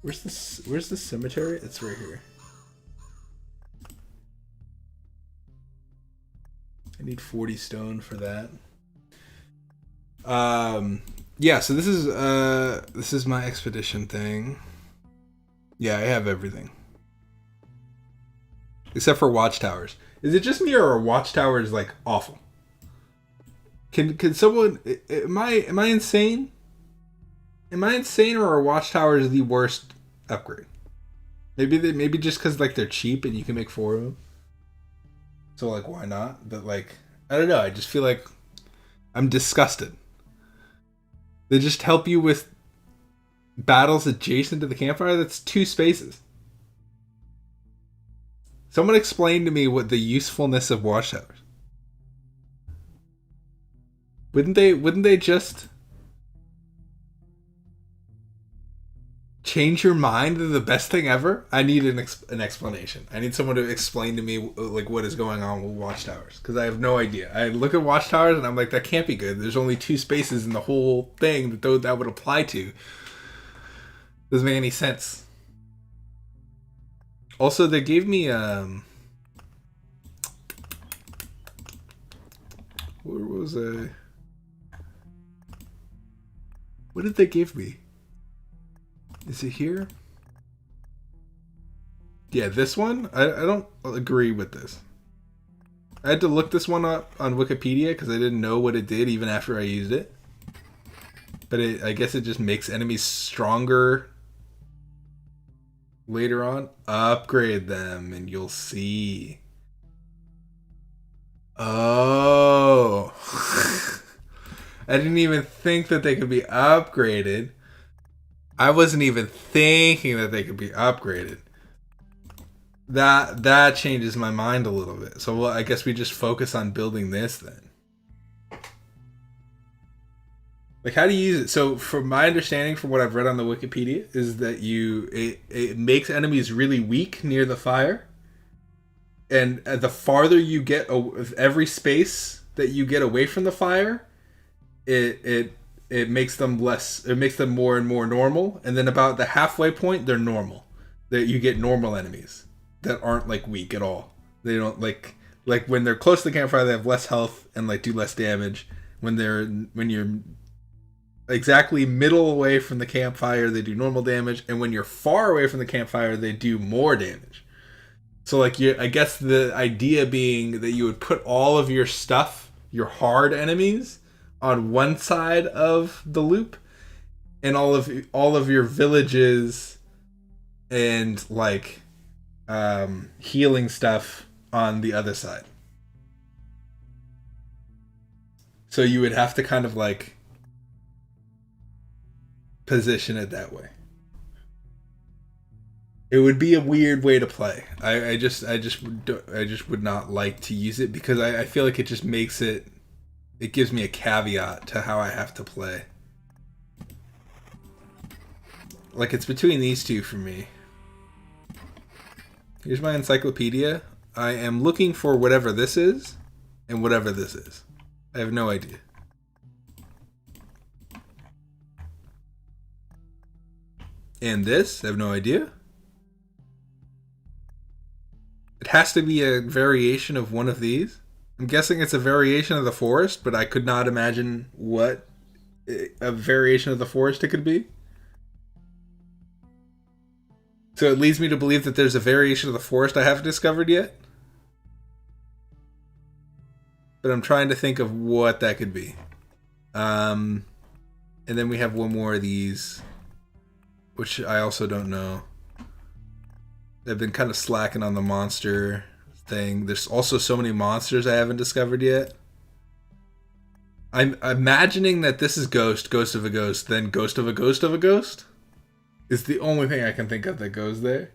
Where's the cemetery? It's right here. I need 40 stone for that. Yeah, so this is my expedition thing. Yeah, I have everything. Except for watchtowers. Is it just me or are watchtowers like awful? Can someone am I insane? Am I insane or are watchtowers the worst upgrade? Maybe just because like they're cheap and you can make 4 of them. So like why not? But like I don't know. I just feel like I'm disgusted. They just help you with battles adjacent to the campfire. That's 2 spaces. Someone explain to me what the usefulness of watchtowers. Wouldn't they just change your mind to the best thing ever? I need an explanation. I need someone to explain to me like what is going on with watchtowers because I have no idea. I look at watchtowers and I'm like, that can't be good. There's only 2 spaces in the whole thing that would apply to. Doesn't make any sense. Also, they gave me where was I? What did they give me? Is it here? Yeah, this one? I don't agree with this. I had to look this one up on Wikipedia because I didn't know what it did even after I used it. But I guess it just makes enemies stronger later on. Upgrade them and you'll see. Oh. I didn't even think that they could be upgraded. I wasn't even thinking that they could be upgraded. That changes my mind a little bit. So I guess we just focus on building this then. Like, how do you use it? So from my understanding, from what I've read on the Wikipedia, is that it makes enemies really weak near the fire. And the farther you get, every space that you get away from the fire, it makes them less. It makes them more and more normal. And then about the halfway point, they're normal. That you get normal enemies that aren't like weak at all. They don't like when they're close to the campfire, they have less health and like do less damage. When you're exactly middle away from the campfire, they do normal damage, and when you're far away from the campfire, they do more damage. So like I guess the idea being that you would put all of your stuff, your hard enemies, on one side of the loop, and all of your villages and like healing stuff on the other side. So you would have to kind of like position it that way. It would be a weird way to play. I just would not like to use it because I feel like it just makes it gives me a caveat to how I have to play. Like it's between these two for me. Here's my encyclopedia. I am looking for whatever this is and whatever this is. I have no idea. And this, I have no idea. It has to be a variation of one of these. I'm guessing it's a variation of the forest, but I could not imagine what a variation of the forest it could be. So it leads me to believe that there's a variation of the forest I haven't discovered yet. But I'm trying to think of what that could be. And then we have one more of these, which I also don't know. I've been kind of slacking on the monster thing. There's also so many monsters I haven't discovered yet. I'm imagining that this is ghost of a ghost, then ghost of a ghost of a ghost. Is the only thing I can think of that goes there.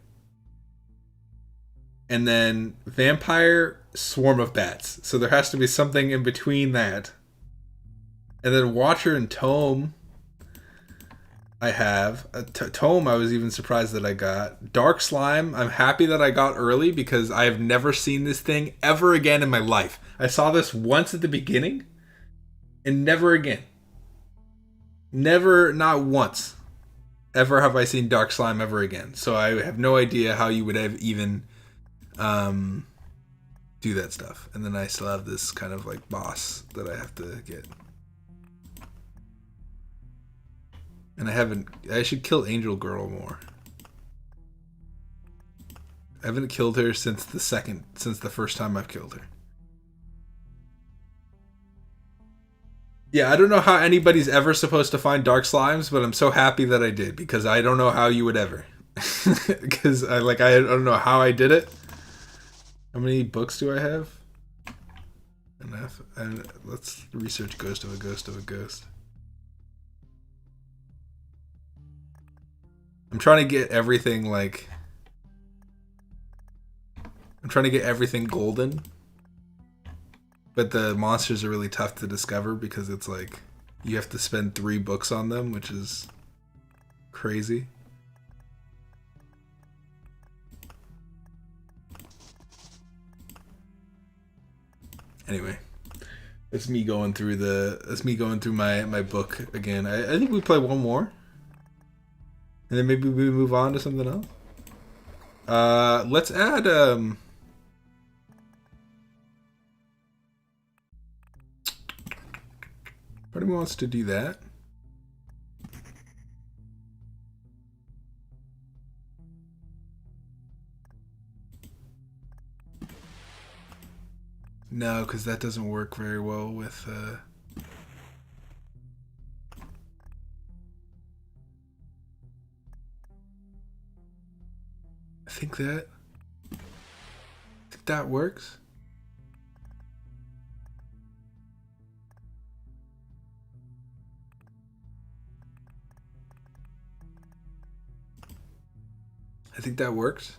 And then vampire, swarm of bats. So there has to be something in between that. And then watcher and tome. I have a tome. I was even surprised that I got dark slime. I'm happy that I got early because I have never seen this thing ever again in my life. I saw this once at the beginning and never again. Never, not once ever have I seen dark slime ever again. So I have no idea how you would have even do that stuff. And then I still have this kind of like boss that I have to get. And I should kill Angel Girl more. I haven't killed her since the first time I've killed her. Yeah, I don't know how anybody's ever supposed to find dark slimes, but I'm so happy that I did because I don't know how you would ever. Because I don't know how I did it. How many books do I have? Enough. And let's research ghost of a ghost of a ghost. I'm trying to get everything like... I'm trying to get everything golden. But the monsters are really tough to discover because it's like... You have to spend 3 books on them, which is crazy. Anyway. That's me going through my book again. I think we play one more. And then maybe we move on to something else. Let's add part of me wants to do that. No, because that doesn't work very well with think that works. I think that works.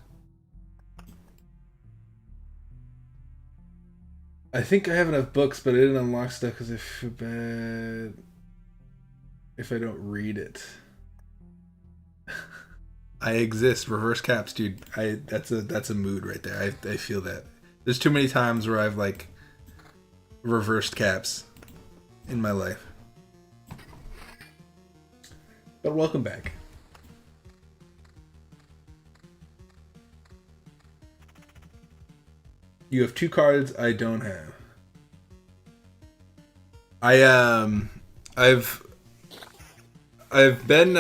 I think I have enough books, but I didn't unlock stuff because I feel bad if I don't read it. I exist. Reverse caps, dude. That's a mood right there. I feel that. There's too many times where I've like reversed caps in my life. But welcome back. You have 2 cards I don't have. I've been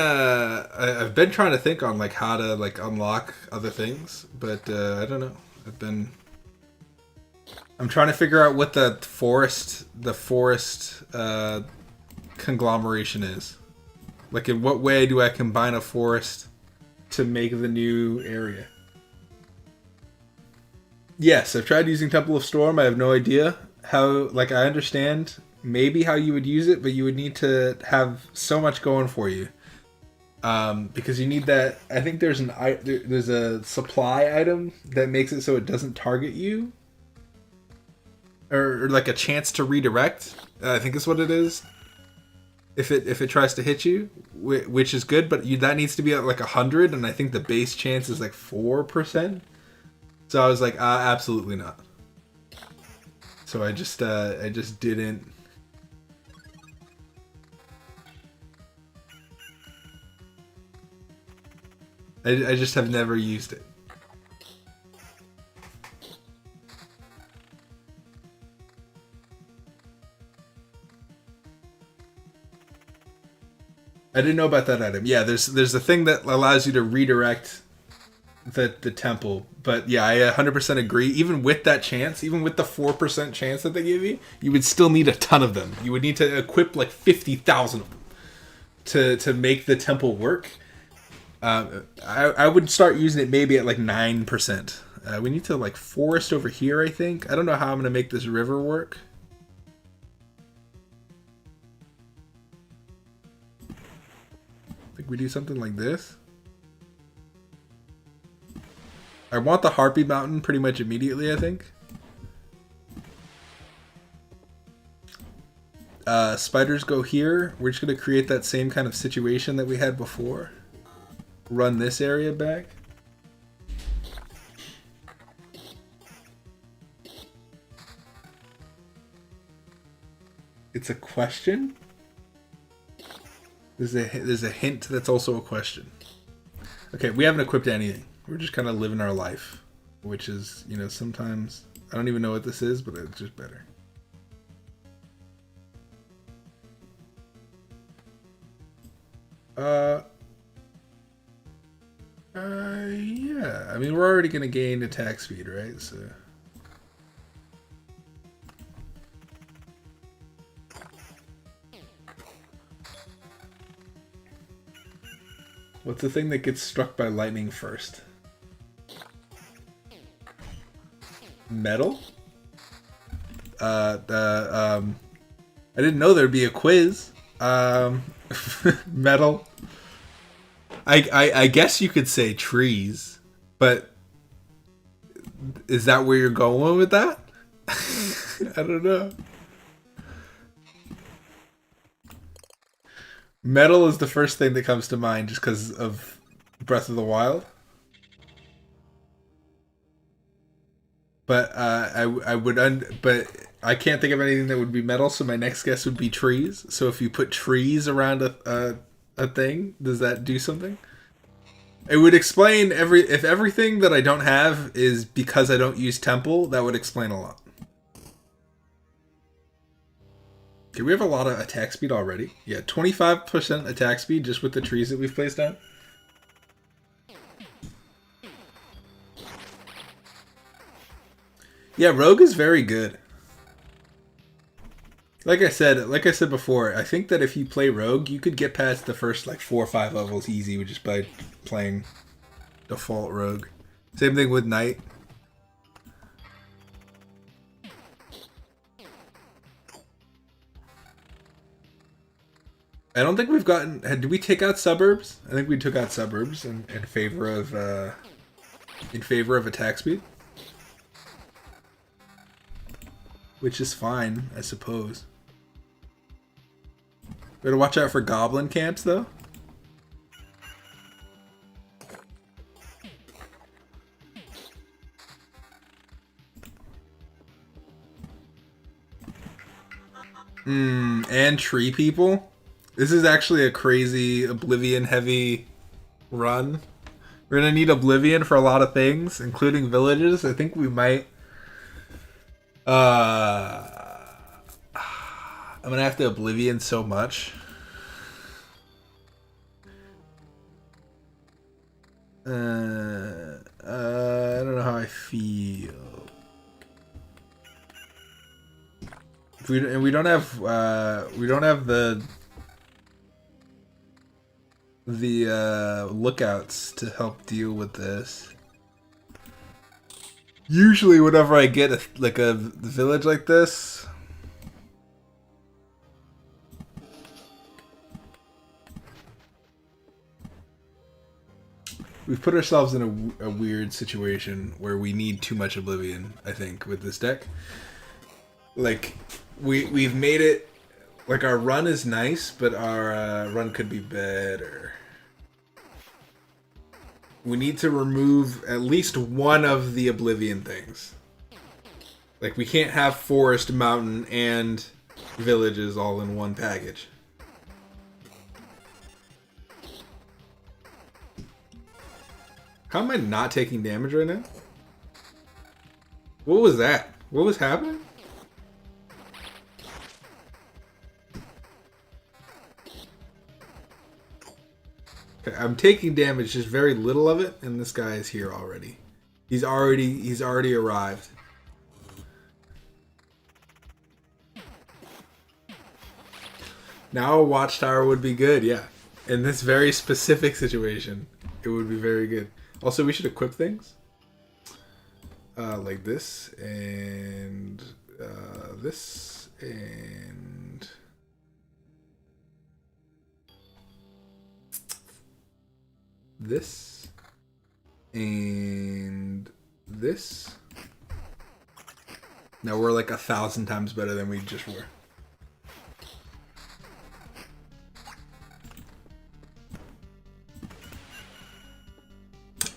trying to think on like how to like unlock other things, but I don't know. I'm trying to figure out what the forest conglomeration is. Like, in what way do I combine a forest to make the new area? Yes, I've tried using Temple of Storm. I have no idea how, like, I understand maybe how you would use it, but you would need to have so much going for you. Because you need that. I think there's a supply item that makes it so it doesn't target you. Or like a chance to redirect, I think is what it is. If it tries to hit you, which is good, but that needs to be at like 100, and I think the base chance is like 4%. So I was like, absolutely not. So I just didn't. I just have never used it. I didn't know about that item. Yeah, there's a thing that allows you to redirect the temple, but yeah, I 100% agree. Even with that chance, even with the 4% chance that they give you, you would still need a ton of them. You would need to equip like 50,000 of them to make the temple work. I would start using it maybe at like 9%. We need to like forest over here, I think. I don't know how I'm gonna make this river work. I think we do something like this. I want the Harpy Mountain pretty much immediately, I think. Spiders go here. We're just going to create that same kind of situation that we had before. Run this area back. It's a question? There's a hint that's also a question. Okay, we haven't equipped anything. We're just kind of living our life, which is, you know, sometimes I don't even know what this is, but it's just better. Yeah. I mean, we're already gonna gain attack speed, right? So. What's the thing that gets struck by lightning first? Metal? I didn't know there'd be a quiz. Metal. I guess you could say trees, but is that where you're going with that? I don't know. Metal is the first thing that comes to mind just because of Breath of the Wild. But but I can't think of anything that would be metal, so my next guess would be trees. So if you put trees around a thing, does that do something? It would explain if everything that I don't have is because I don't use temple, that would explain a lot. Okay, we have a lot of attack speed already. Yeah, 25% attack speed just with the trees that we've placed down. Yeah, Rogue is very good. Like I said before, I think that if you play Rogue, you could get past the first like 4 or 5 levels easy just by playing default Rogue. Same thing with night. I don't think we've gotten. Did we take out suburbs? I think we took out suburbs in favor of attack speed, which is fine, I suppose. Better watch out for goblin camps, though. And tree people. This is actually a crazy Oblivion heavy run. We're gonna need Oblivion for a lot of things, including villages. I think we might. I'm gonna have to Oblivion so much. I don't know how I feel. We don't have the lookouts to help deal with this. Usually, whenever I get a village like this, we've put ourselves in a weird situation where we need too much Oblivion, I think, with this deck. Like, we've made it, like, our run is nice, but our run could be better. We need to remove at least one of the Oblivion things. Like, we can't have forest, mountain, and villages all in one package. How am I not taking damage right now? What was that? What was happening? Okay, I'm taking damage, just very little of it, and this guy is here already. He's already arrived. Now a watchtower would be good, yeah. In this very specific situation, it would be very good. Also, we should equip things. Like this, and this, and... this, and this. Now we're like 1,000 times better than we just were.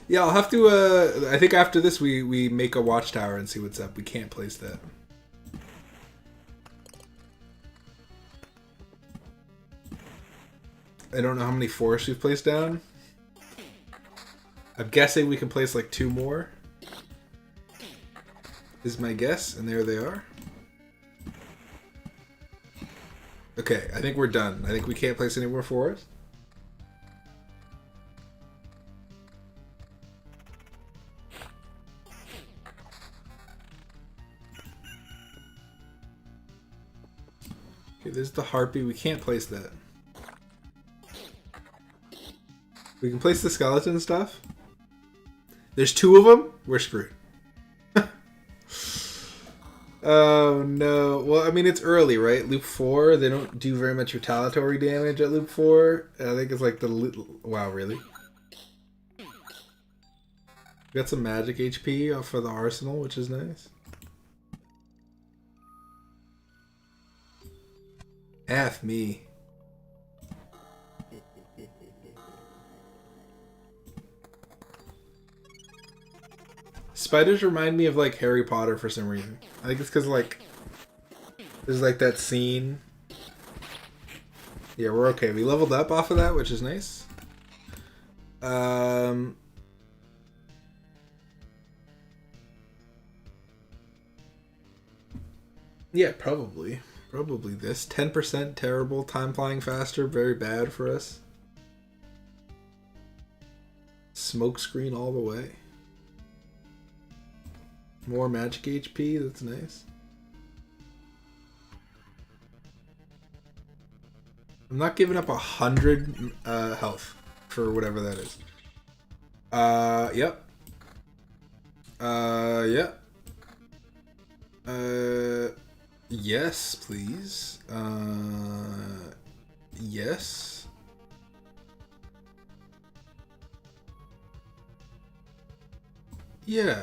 Yeah, I'll have to, I think after this we make a watchtower and see what's up. We can't place that. I don't know how many forests we've placed down. I'm guessing we can place like 2 more. Is my guess, and there they are. Okay, I think we're done. I think we can't place any more forests. Okay, there's the harpy. We can't place that. We can place the skeleton stuff. There's 2 of them. We're screwed. Oh no. Well, I mean, it's early, right? Loop 4. They don't do very much retaliatory damage at loop 4. I think it's like the... Wow, really? Got some magic HP for the arsenal, which is nice. F me. Spiders remind me of like Harry Potter for some reason. I think it's because like there's like that scene. Yeah, we're okay. We leveled up off of that, which is nice. Yeah, probably. Probably this. 10% terrible. Time flying faster. Very bad for us. Smoke screen all the way. More magic HP. That's nice. I'm not giving up 100 health for whatever that is. Yep. Yeah. Yes, please. Yes. Yeah.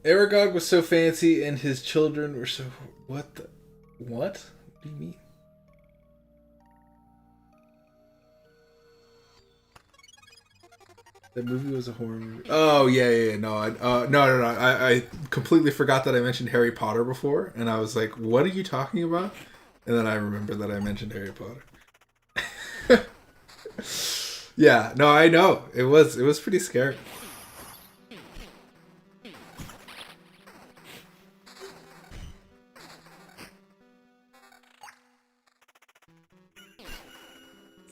Aragog was so fancy and his children were so... What the... What? What do you mean? That movie was a horror movie. Oh, yeah. No, no. I completely forgot that I mentioned Harry Potter before, and I was like, what are you talking about? And then I remembered that I mentioned Harry Potter. Yeah, no, I know. It was pretty scary.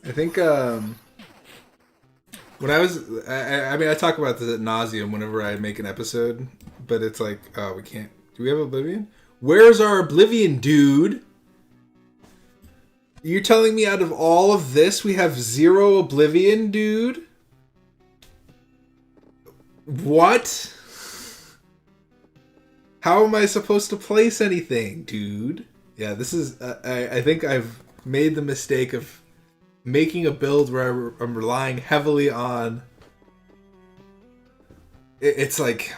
I think when I mean I talk about this at nauseum whenever I make an episode, but it's like, oh, we can't. Do we have Oblivion? Where's our Oblivion, dude? You're telling me out of all of this we have 0 Oblivion, dude? What? How am I supposed to place anything, dude? Yeah, this is. I think I've made the mistake of making a build where I'm relying heavily on... It's like...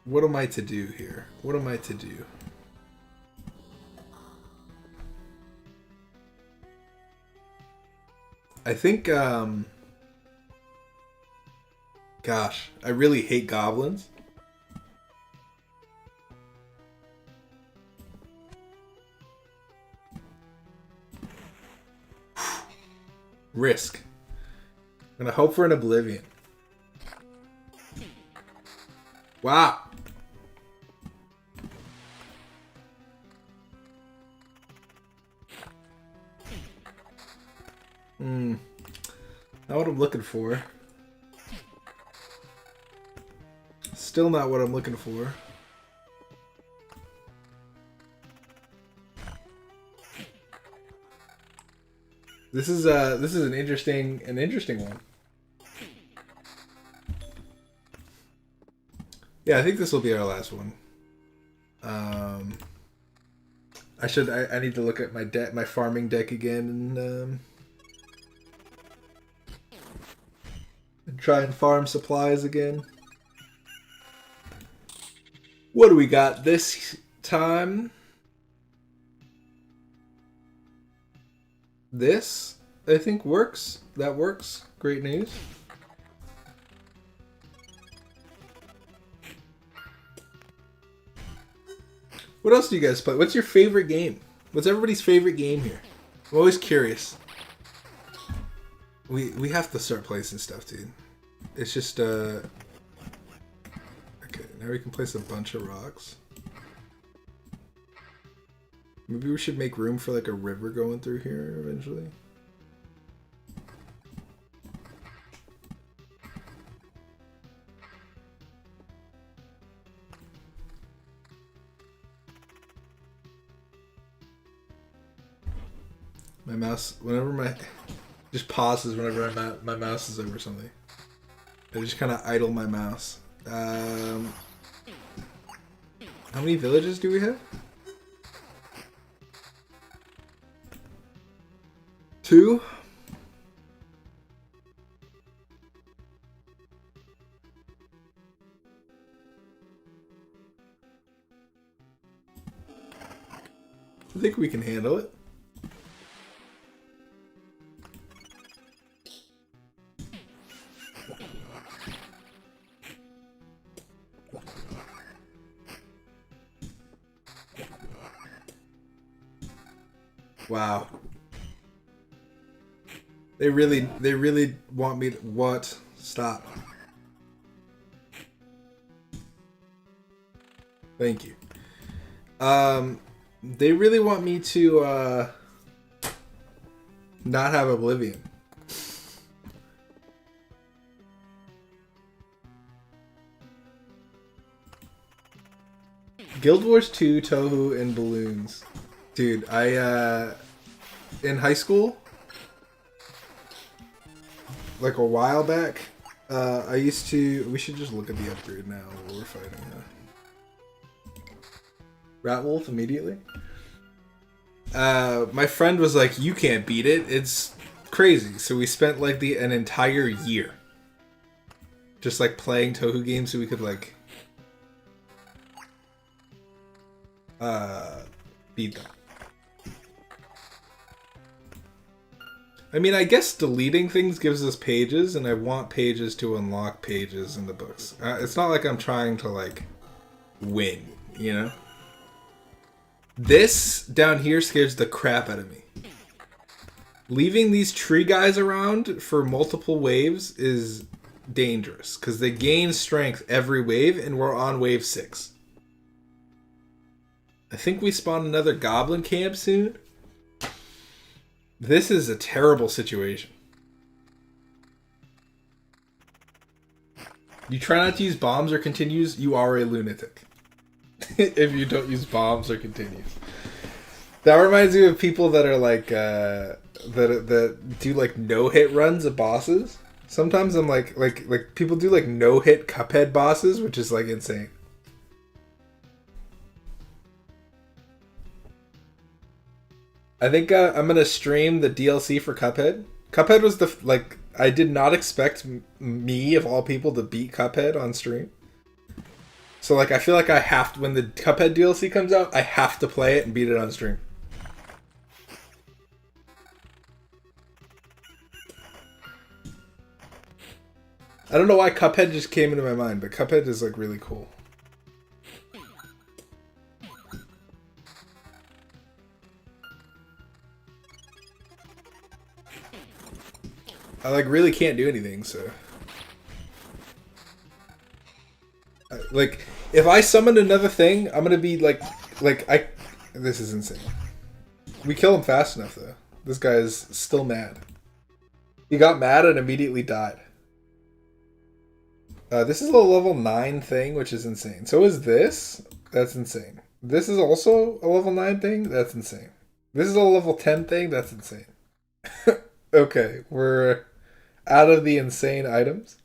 What am I to do here? What am I to do? I think, gosh, I really hate goblins. Risk. I'm gonna hope for an Oblivion. Wow. Not what I'm looking for. Still not what I'm looking for. This is an interesting one. Yeah, I think this will be our last one. I need to look at my farming deck again and try and farm supplies again. What do we got this time? This, I think, works. That works. Great news. What else do you guys play? What's your favorite game? What's everybody's favorite game here? I'm always curious. We have to start placing stuff, dude. It's just okay, now we can place a bunch of rocks. Maybe we should make room for like a river going through here eventually. My mouse, whenever just pauses whenever my mouse is over something. I just kind of idle my mouse. How many villages do we have? 2? I think we can handle it. Wow. They really want me to... What? Stop. Thank you. They really want me to, not have Oblivion. Guild Wars 2, Touhou, and balloons. Dude, I in high school, like a while back, I used to. We should just look at the upgrade now while we're fighting. Rat Wolf immediately. My friend was like, "You can't beat it. It's crazy." So we spent like an entire year just like playing Touhou games so we could like beat them. I mean, I guess deleting things gives us pages, and I want pages to unlock pages in the books. It's not like I'm trying to like win, you know? This down here scares the crap out of me. Leaving these tree guys around for multiple waves is dangerous because they gain strength every wave, and we're on wave 6. I think we spawn another goblin camp soon. This is a terrible situation. You try not to use bombs or continues, you are a lunatic. If you don't use bombs or continues. That reminds me of people that are like that do like no-hit runs of bosses. Sometimes I'm like people do like no-hit Cuphead bosses, which is like insane. I think I'm gonna stream the DLC for Cuphead. Cuphead was I did not expect me of all people to beat Cuphead on stream. So like I feel like I have to, when the Cuphead DLC comes out, I have to play it and beat it on stream. I don't know why Cuphead just came into my mind, but Cuphead is like really cool. I like really can't do anything, so like if I summon another thing, I'm gonna be like this is insane. We kill him fast enough though. This guy is still mad. He got mad and immediately died. This is a level 9 thing, which is insane. So is this. That's insane. This is also a level 9 thing. That's insane. This is a level 10 thing. That's insane. Okay, we're out of the insane items.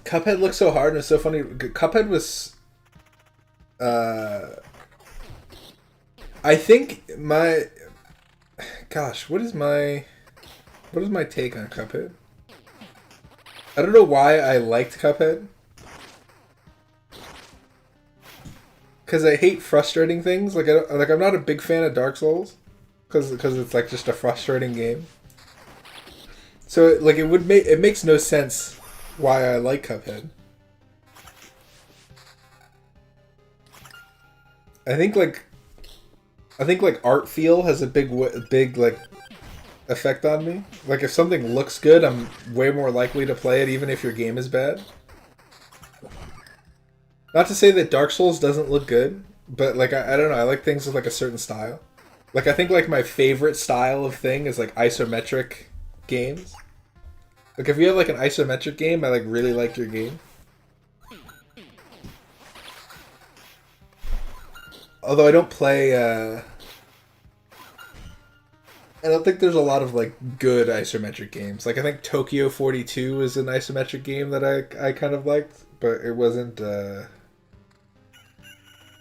Cuphead looks so hard and it's so funny. Cuphead was I think what is my take on Cuphead? I don't know why I liked Cuphead. Cuz I hate frustrating things. Like I'm not a big fan of Dark Souls cuz it's like just a frustrating game. So like it makes no sense why I like Cuphead. I think art feel has a big like effect on me. Like if something looks good, I'm way more likely to play it even if your game is bad. Not to say that Dark Souls doesn't look good, but like I don't know, I like things with like a certain style. Like I think like my favorite style of thing is like isometric games. Like if you have like an isometric game, I like really like your game. Although I don't play I don't think there's a lot of like good isometric games. Like I think Tokyo 42 is an isometric game that I kind of liked, but it wasn't I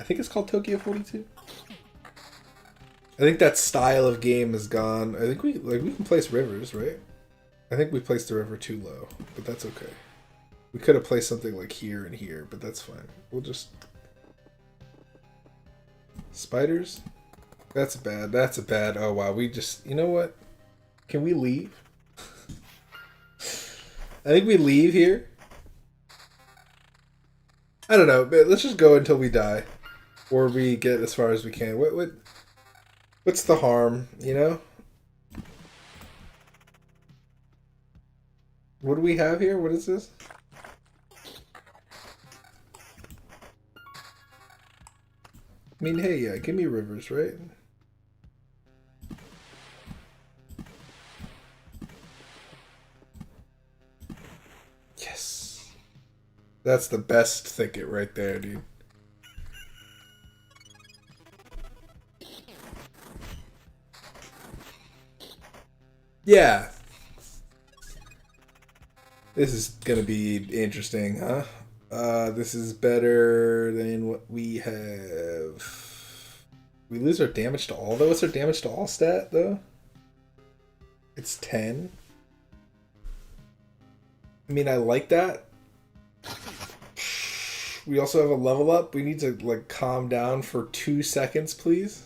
think it's called Tokyo 42. I think that style of game is gone. I think we can place rivers, right? I think we placed the river too low, but that's okay. We could have placed something like here and here, but that's fine. We'll just... Spiders? That's bad. That's a bad... Oh, wow. We just... You know what? Can we leave? I think we leave here. I don't know, but let's just go until we die. Or we get as far as we can. What's the harm, you know? What do we have here? What is this? I mean, hey, yeah, give me rivers, right? Yes. That's the best thicket right there, dude. Yeah. This is gonna be interesting, huh? This is better than what we have. We lose our damage to all, though. What's our damage to all stat, though? It's 10. I mean, I like that. We also have a level up. We need to, like, calm down for 2 seconds, please.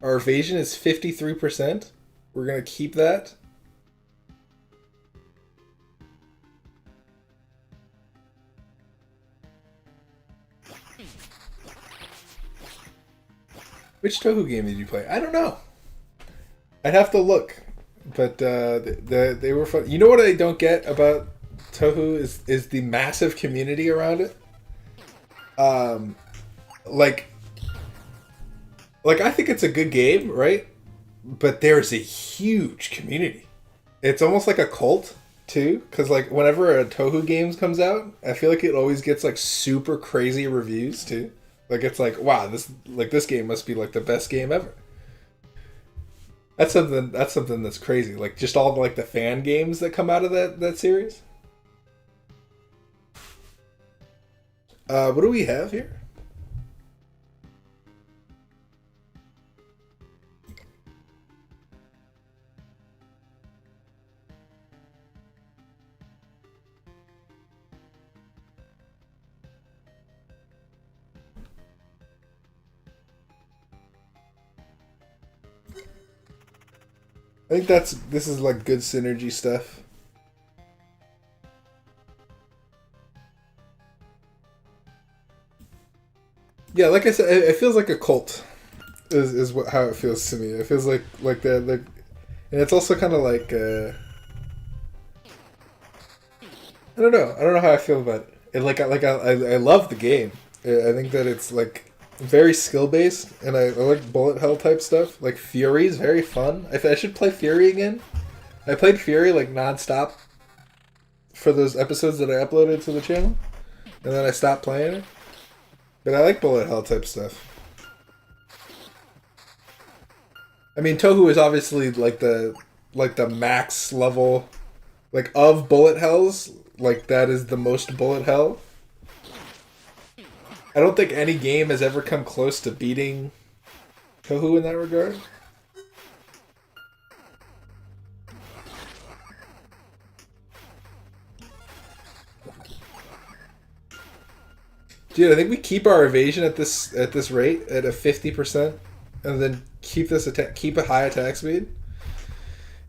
Our evasion is 53%. We're going to keep that. Which Tohu game did you play? I don't know. I'd have to look. But they were fun. You know what I don't get about Tohu is the massive community around it. Like I think it's a good game, right? But there's a huge community. It's almost like a cult too, because like whenever a Tohu game comes out, I feel like it always gets like super crazy reviews too. Like it's like, wow, this game must be like the best game ever. That's something that's crazy. Like just all like the fan games that come out of that series. What do we have here? I think this is like good synergy stuff. Yeah, like I said, it feels like a cult. Is how it feels to me. It feels like that, like, and it's also kind of like I don't know. I don't know how I feel about it. I love the game. I think that it's like very skill based, and I like bullet hell type stuff. Like Fury is very fun. I should play Fury again. I played Fury like nonstop for those episodes that I uploaded to the channel, and then I stopped playing it. But I like bullet hell type stuff. I mean, Tohu is obviously like the max level, like of bullet hells. Like that is the most bullet hell. I don't think any game has ever come close to beating Tohu in that regard. Dude, I think we keep our evasion at this rate at a 50%, and then keep a high attack speed.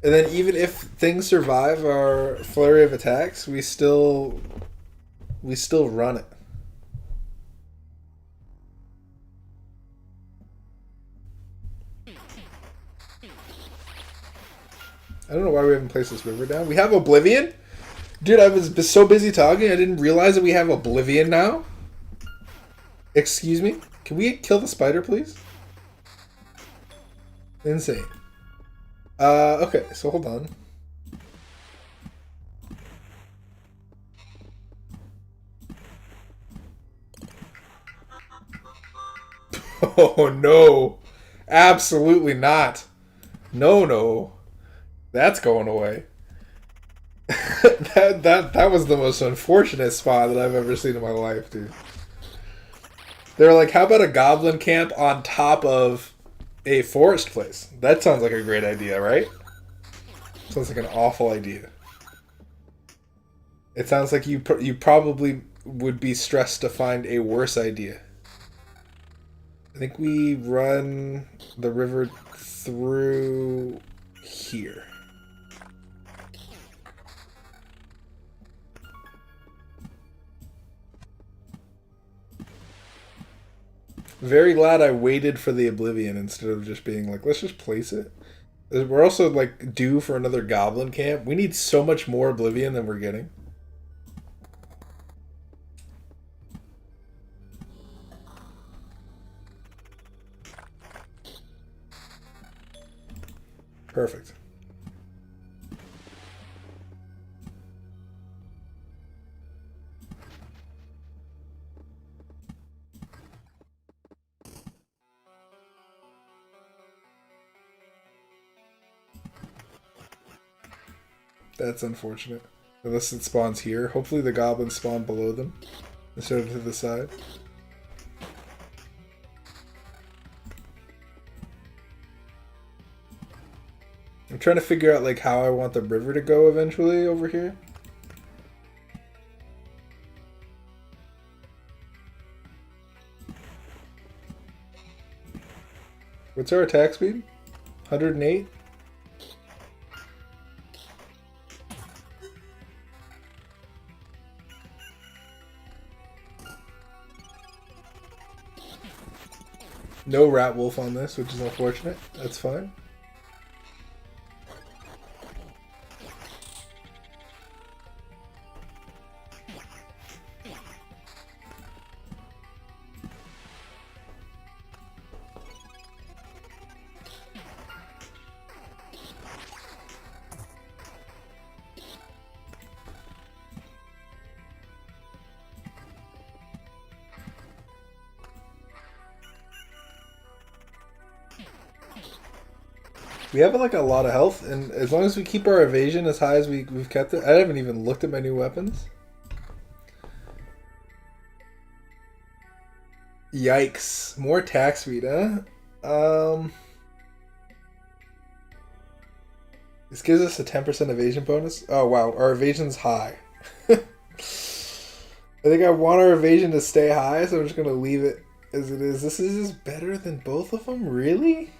And then even if things survive our flurry of attacks, we still run it. I don't know why we haven't placed this river down. We have Oblivion? Dude, I was so busy talking, I didn't realize that we have Oblivion now. Excuse me? Can we kill the spider, please? Insane. Okay, so hold on. Oh, no. Absolutely not. No. That's going away. that was the most unfortunate spot that I've ever seen in my life, dude. They're like, how about a goblin camp on top of a forest place? That sounds like a great idea, right? Sounds like an awful idea. It sounds like you probably would be stressed to find a worse idea. I think we run the river through here. Very glad I waited for the Oblivion instead of just being like, let's just place it. We're also like due for another goblin camp. We need so much more Oblivion than we're getting. Perfect. That's unfortunate. Unless it spawns here. Hopefully the goblins spawn below them instead of to the side. I'm trying to figure out like how I want the river to go eventually over here. What's our attack speed? 108? No rat wolf on this, which is unfortunate. That's fine. We have like a lot of health, and as long as we keep our evasion as high as we've kept it, I haven't even looked at my new weapons. Yikes! More attack speed, huh? This gives us a 10% evasion bonus. Oh wow, our evasion's high. I think I want our evasion to stay high, so I'm just gonna leave it as it is. This is just better than both of them, really?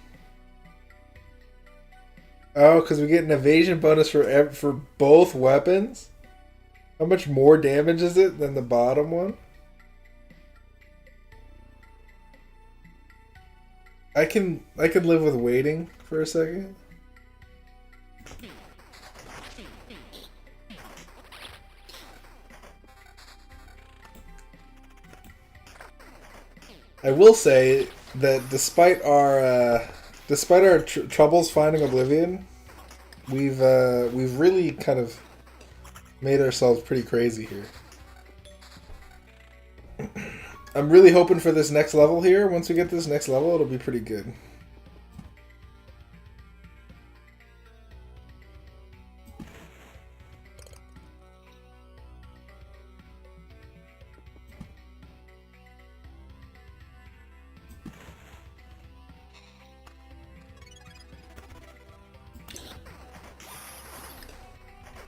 Oh, because we get an evasion bonus for both weapons? How much more damage is it than the bottom one? I can live with waiting for a second. I will say that despite our troubles finding Oblivion, we've really kind of made ourselves pretty crazy here. I'm really hoping for this next level here. Once we get this next level, it'll be pretty good.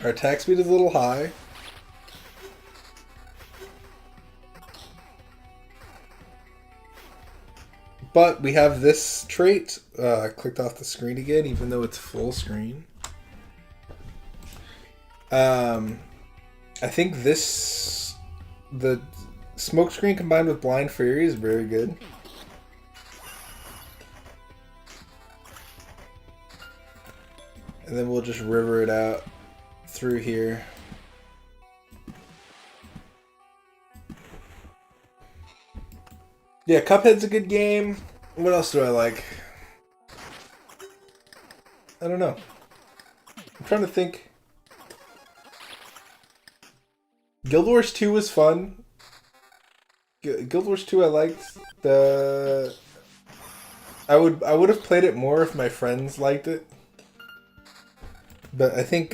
Our attack speed is a little high. But we have this trait. I clicked off the screen again, even though it's full screen. I think the smoke screen combined with Blind Fury is very good. And then we'll just river it out through here. Yeah, Cuphead's a good game. What else do I like? I don't know. I'm trying to think. Guild Wars 2 was fun. Guild Wars 2 I liked. I would have played it more if my friends liked it. But I think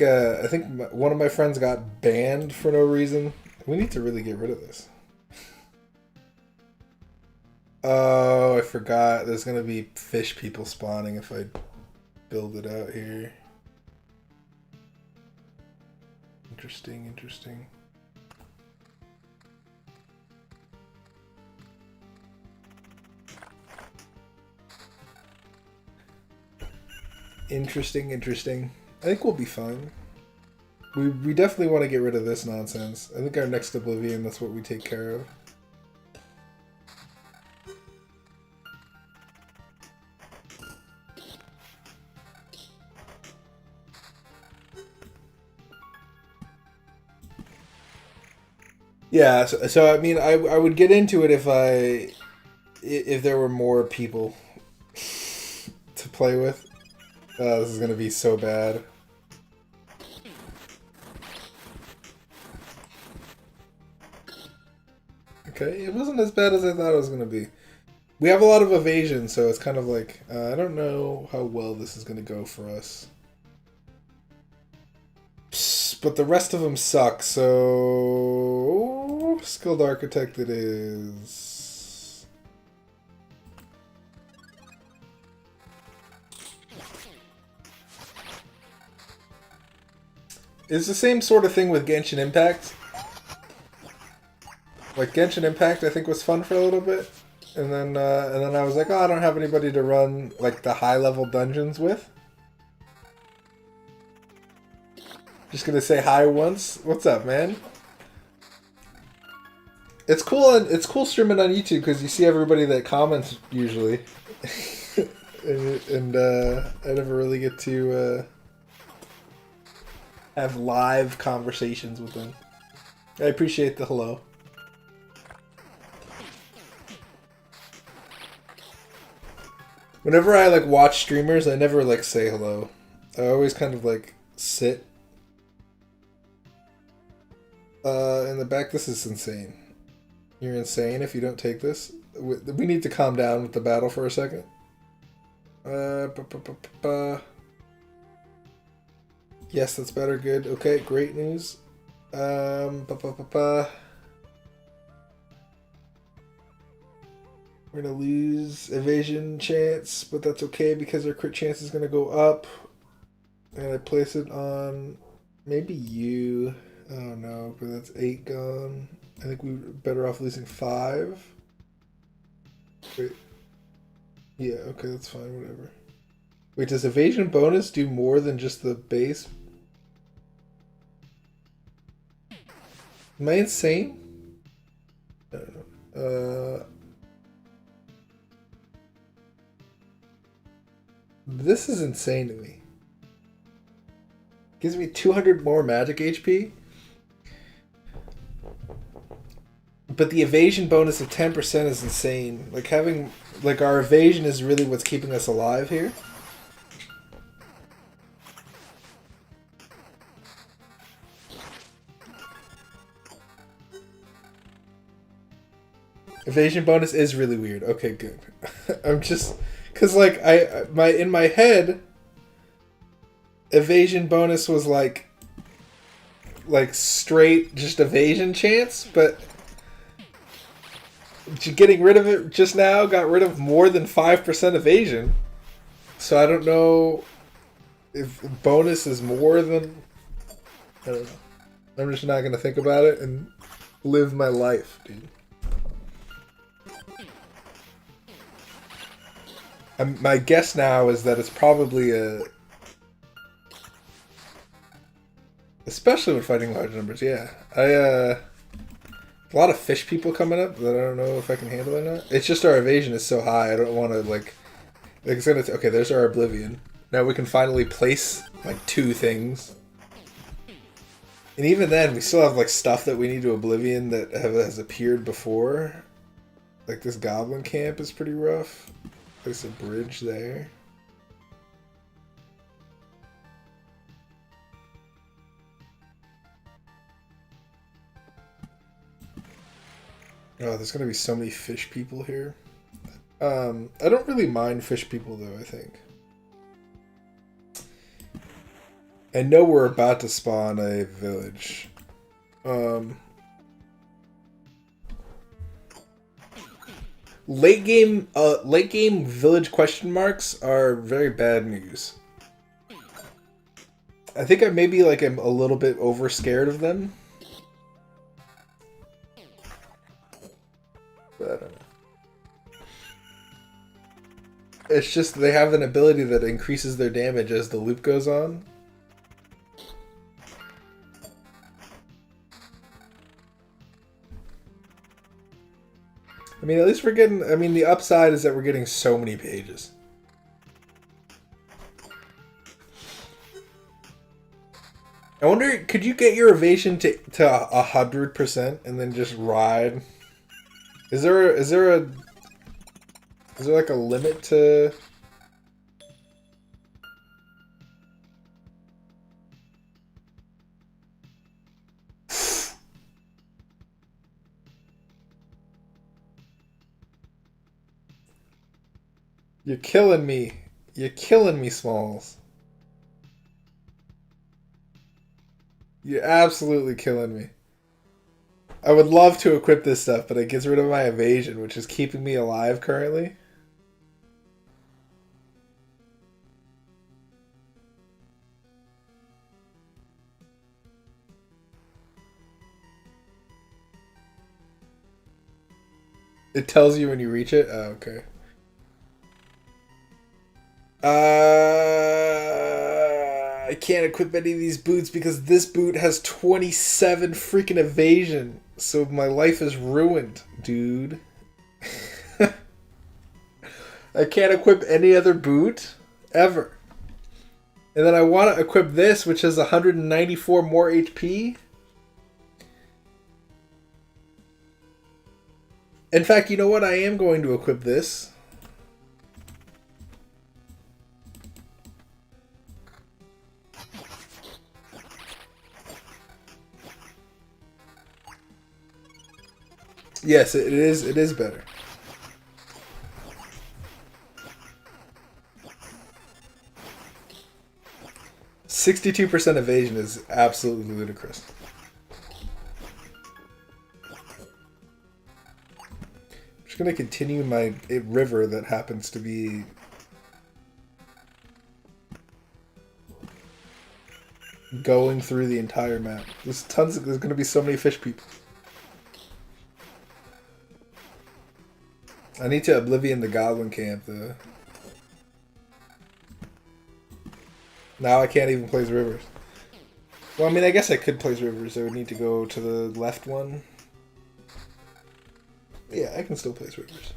one of my friends got banned for no reason. We need to really get rid of this. Oh, I forgot. There's gonna be fish people spawning if I build it out here. Interesting, interesting. Interesting, interesting. I think we'll be fine. We definitely want to get rid of this nonsense. I think our next Oblivion, that's what we take care of. Yeah, so I mean, I would get into it if there were more people to play with. This is gonna be so bad. Okay, it wasn't as bad as I thought it was gonna be. We have a lot of evasion, so it's kind of like I don't know how well this is gonna go for us. But the rest of them suck, so skilled architect it is. It's the same sort of thing with Genshin Impact. Like Genshin Impact, I think was fun for a little bit, and then I was like, oh, I don't have anybody to run like the high level dungeons with. Just gonna say hi once. What's up, man? It's cool. It's cool streaming on YouTube because you see everybody that comments usually, and I never really get to have live conversations with them. I appreciate the hello. Whenever I like watch streamers, I never like say hello. I always kind of like sit. In the back, this is insane. You're insane if you don't take this. We need to calm down with the battle for a second. Yes, that's better. Good. Okay, great news. We're gonna lose evasion chance, but that's okay because our crit chance is gonna go up. And I place it on maybe you. I don't know, but that's 8 gone. I think we're better off losing 5. Wait. Yeah, okay, that's fine, whatever. Wait, does evasion bonus do more than just the base? Am I insane? I don't know. This is insane to me. Gives me 200 more magic HP. But the evasion bonus of 10% is insane. Like having, like our evasion is really what's keeping us alive here. Evasion bonus is really weird. Okay, good. I'm just, cause like in my head, evasion bonus was like straight just evasion chance, but getting rid of it just now got rid of more than 5% evasion. So I don't know if bonus is more than, I don't know. I'm just not gonna think about it and live my life, dude. My guess now is that it's probably especially when fighting large numbers, yeah. A lot of fish people coming up that I don't know if I can handle or not. It's just our evasion is so high, I don't want to, like it's gonna, okay, there's our oblivion. Now we can finally place, like, 2 things. And even then, we still have, like, stuff that we need to oblivion that has appeared before. Like, this goblin camp is pretty rough. There's a bridge there. Oh, there's gonna be so many fish people here. I don't really mind fish people though, I think. I know we're about to spawn a village. Late game village question marks are very bad news. I think I maybe like am a little bit over scared of them. But I don't know. It's just they have an ability that increases their damage as the loop goes on. I mean, at least we're getting, I mean, the upside is that we're getting so many pages. I wonder, could you get your evasion to 100% and then just ride? Is there like a limit to? You're killing me. You're killing me, Smalls. You're absolutely killing me. I would love to equip this stuff, but it gets rid of my evasion, which is keeping me alive currently. It tells you when you reach it? Oh, okay. I can't equip any of these boots because this boot has 27 freaking evasion. So my life is ruined, dude. I can't equip any other boot ever. And then I want to equip this, which has 194 more HP. In fact, you know what? I am going to equip this. Yes, it is. It is better. %62 evasion is absolutely ludicrous. I'm just gonna continue my river that happens to be going through the entire map. There's gonna be so many fish people. I need to Oblivion the Goblin Camp, though. Now I can't even place rivers. Well, I mean, I guess I could place rivers. I would need to go to the left one. Yeah, I can still place rivers.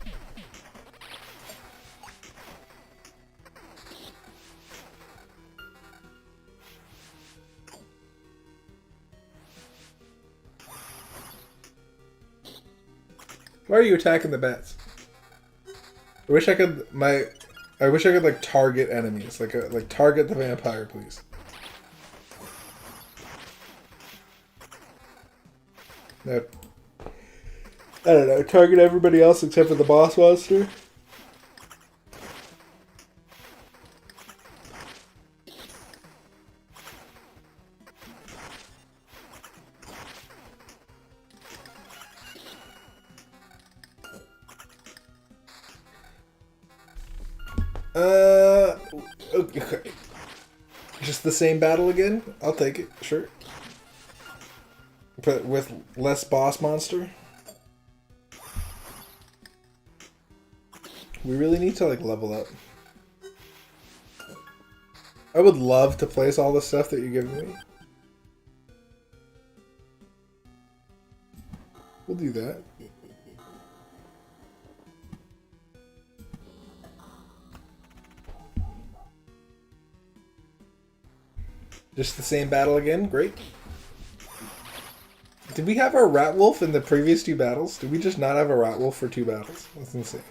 Why are you attacking the bats? I wish I could like target enemies, like target the vampire, please. No. I don't know. Target everybody else except for the boss monster. Okay. Just the same battle again? I'll take it, sure. But with less boss monster? We really need to like level up. I would love to place all the stuff that you're giving me. We'll do that. Just the same battle again? Great. Did we have our rat wolf in the previous 2 battles? Did we just not have a rat wolf for 2 battles? That's insane.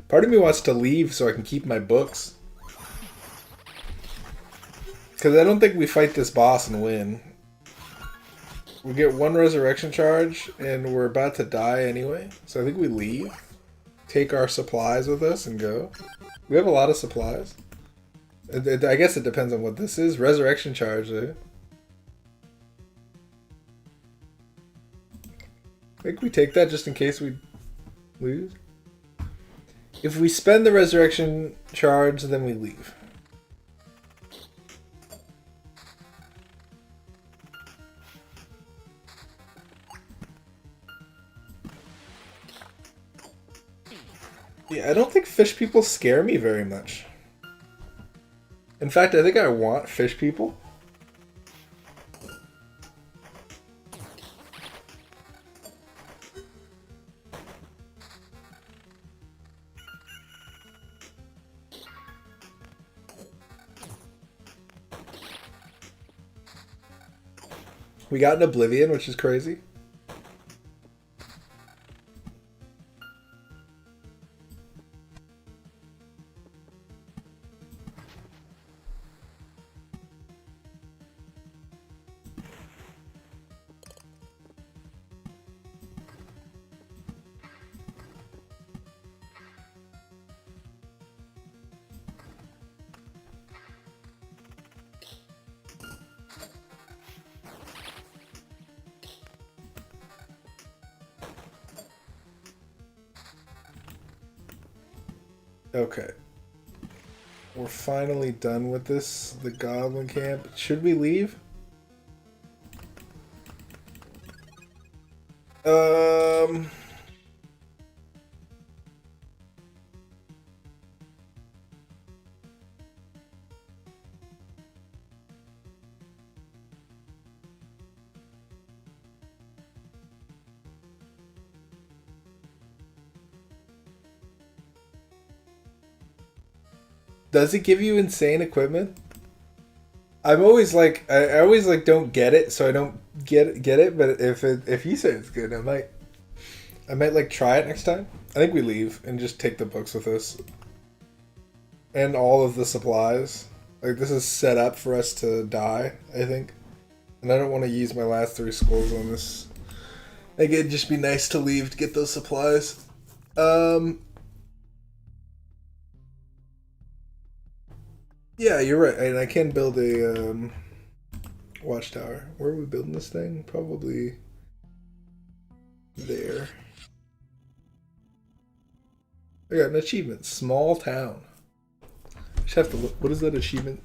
Part of me wants to leave so I can keep my books. Because I don't think we fight this boss and win. We get 1 resurrection charge, and we're about to die anyway. So I think we leave, take our supplies with us, and go. We have a lot of supplies. I guess it depends on what this is. Resurrection charge, eh? I think we take that just in case we lose. If we spend the resurrection charge, then we leave. Yeah, I don't think fish people scare me very much. In fact, I think I want fish people. We got an Oblivion, which is crazy. Okay. We're finally done with this, the goblin camp. Should we leave? Does it give you insane equipment? I'm always like, I always like don't get it, so I don't get it. But if you say it's good, I might like try it next time. I think we leave and just take the books with us and all of the supplies. Like this is set up for us to die, I think, and I don't want to use my last 3 skulls on this. I think it'd just be nice to leave to get those supplies. Yeah, you're right. And I can build a watchtower. Where are we building this thing? Probably there. I got an achievement. Small town. I just have to look. What is that achievement?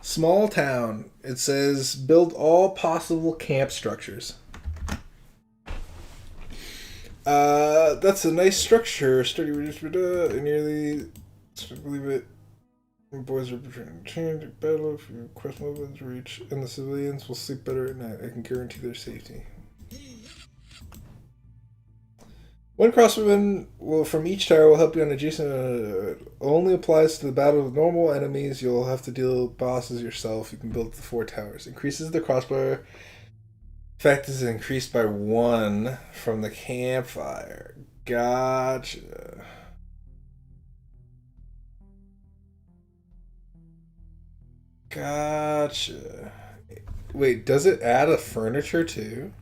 Small town. It says build all possible camp structures. That's a nice structure. Sturdy, nearly. Believe it. Boys are returning to battle if you request movements reach, and the civilians will sleep better at night. I can guarantee their safety. One crossbowman from each tower will help you on adjacent. Only applies to the battle with normal enemies. You'll have to deal with bosses yourself. You can build the 4 towers. Increases the crossbow. Effect is increased by 1 from the campfire. Gotcha. Gotcha. Wait, does it add a furniture too?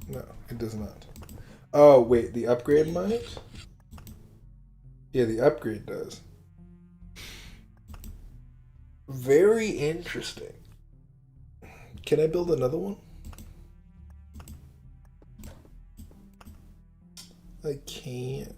No, it does not. Oh, wait, the upgrade might? Yeah, the upgrade does. Very interesting. Can I build another one? I can't.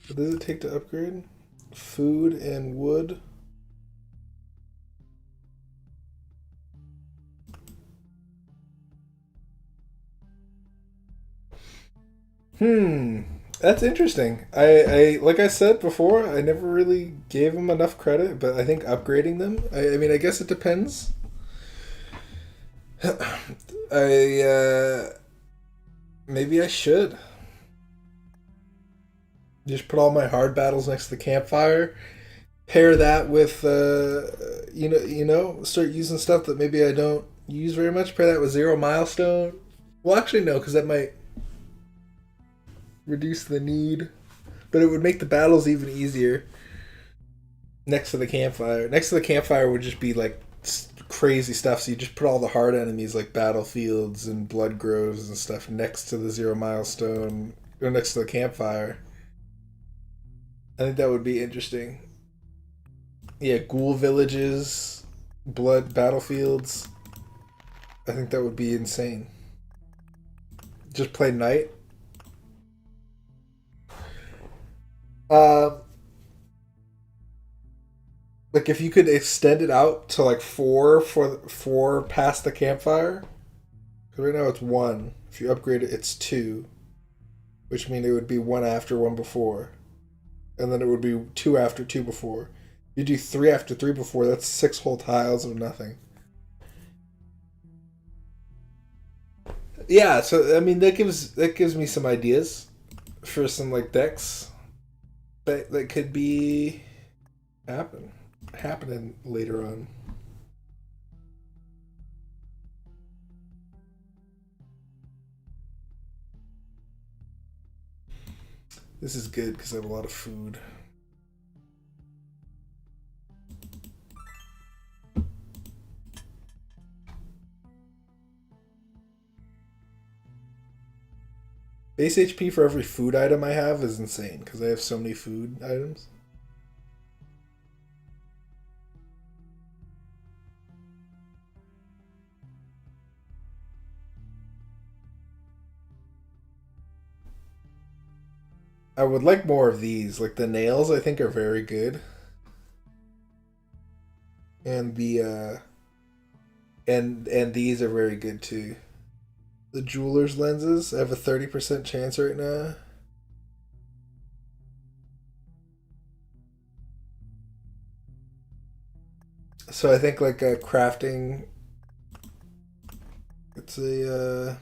What does it take to upgrade? Food and wood. That's interesting. I like I said before, I never really gave them enough credit, but I think upgrading them, I mean, I guess it depends. Maybe I should. Just put all my hard battles next to the campfire. Pair that with, start using stuff that maybe I don't use very much. Pair that with 0 milestone. Well, actually, no, because that might reduce the need. But it would make the battles even easier next to the campfire. Next to the campfire would just be like crazy stuff. So you just put all the hard enemies like battlefields and blood groves and stuff next to the 0 milestone or next to the campfire. I think that would be interesting. Yeah, ghoul villages, blood battlefields. I think that would be insane. Just play night. Like if you could extend it out to like 4 past the campfire. Because right now it's 1. If you upgrade it, it's 2. Which means it would be 1 after, 1 before. And then it would be 2 after, 2 before. You do 3 after 3 before. That's 6 whole tiles of nothing. Yeah, so I mean that gives me some ideas for some like decks that could be happening later on. This is good because I have a lot of food. Base HP for every food item I have is insane because I have so many food items. I would like more of these. Like the nails, I think are very good, and the and these are very good too. The jeweler's lenses, I have a 30% chance right now. So I think like a crafting. It's a.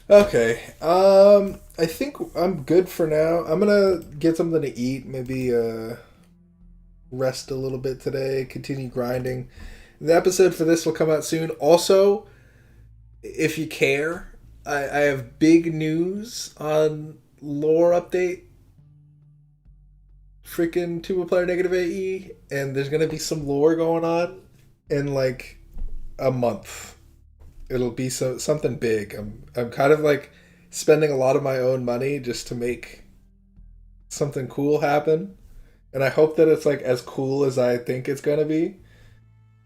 Okay. I think I'm good for now. I'm gonna get something to eat. Maybe rest a little bit today. Continue grinding. The episode for this will come out soon. Also, if you care, I have big news on lore update. Freaking two player negative AE, and there's gonna be some lore going on in like a month. It'll be something big. I'm kind of like spending a lot of my own money just to make something cool happen, and I hope that it's like as cool as I think it's gonna be.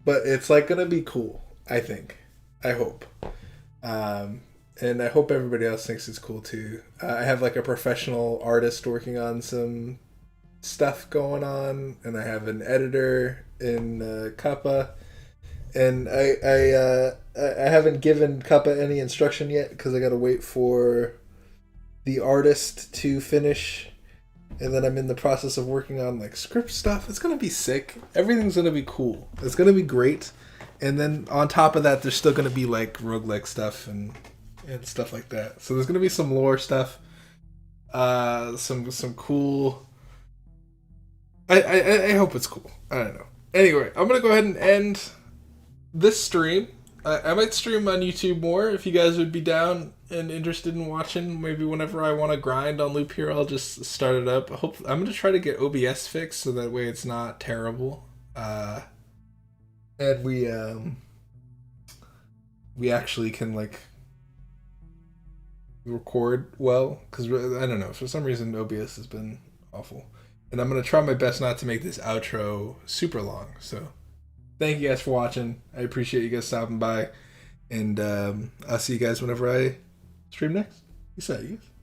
But it's like gonna be cool. I think. I hope. And I hope everybody else thinks it's cool too. I have like a professional artist working on some stuff going on, and I have an editor in Kappa, and I haven't given Kappa any instruction yet because I got to wait for the artist to finish, and then I'm in the process of working on like script stuff. It's gonna be sick. Everything's gonna be cool. It's gonna be great, and then on top of that, there's still gonna be like roguelike stuff and stuff like that. So there's gonna be some lore stuff, some cool. I hope it's cool. I don't know. Anyway, I'm gonna go ahead and end this stream. I might stream on YouTube more if you guys would be down and interested in watching. Maybe whenever I want to grind on loop here, I'll just start it up. I'm gonna try to get OBS fixed so that way it's not terrible. And we actually can like record well because I don't know, for some reason OBS has been awful. And I'm going to try my best not to make this outro super long. So thank you guys for watching. I appreciate you guys stopping by. And I'll see you guys whenever I stream next. Peace out, you guys.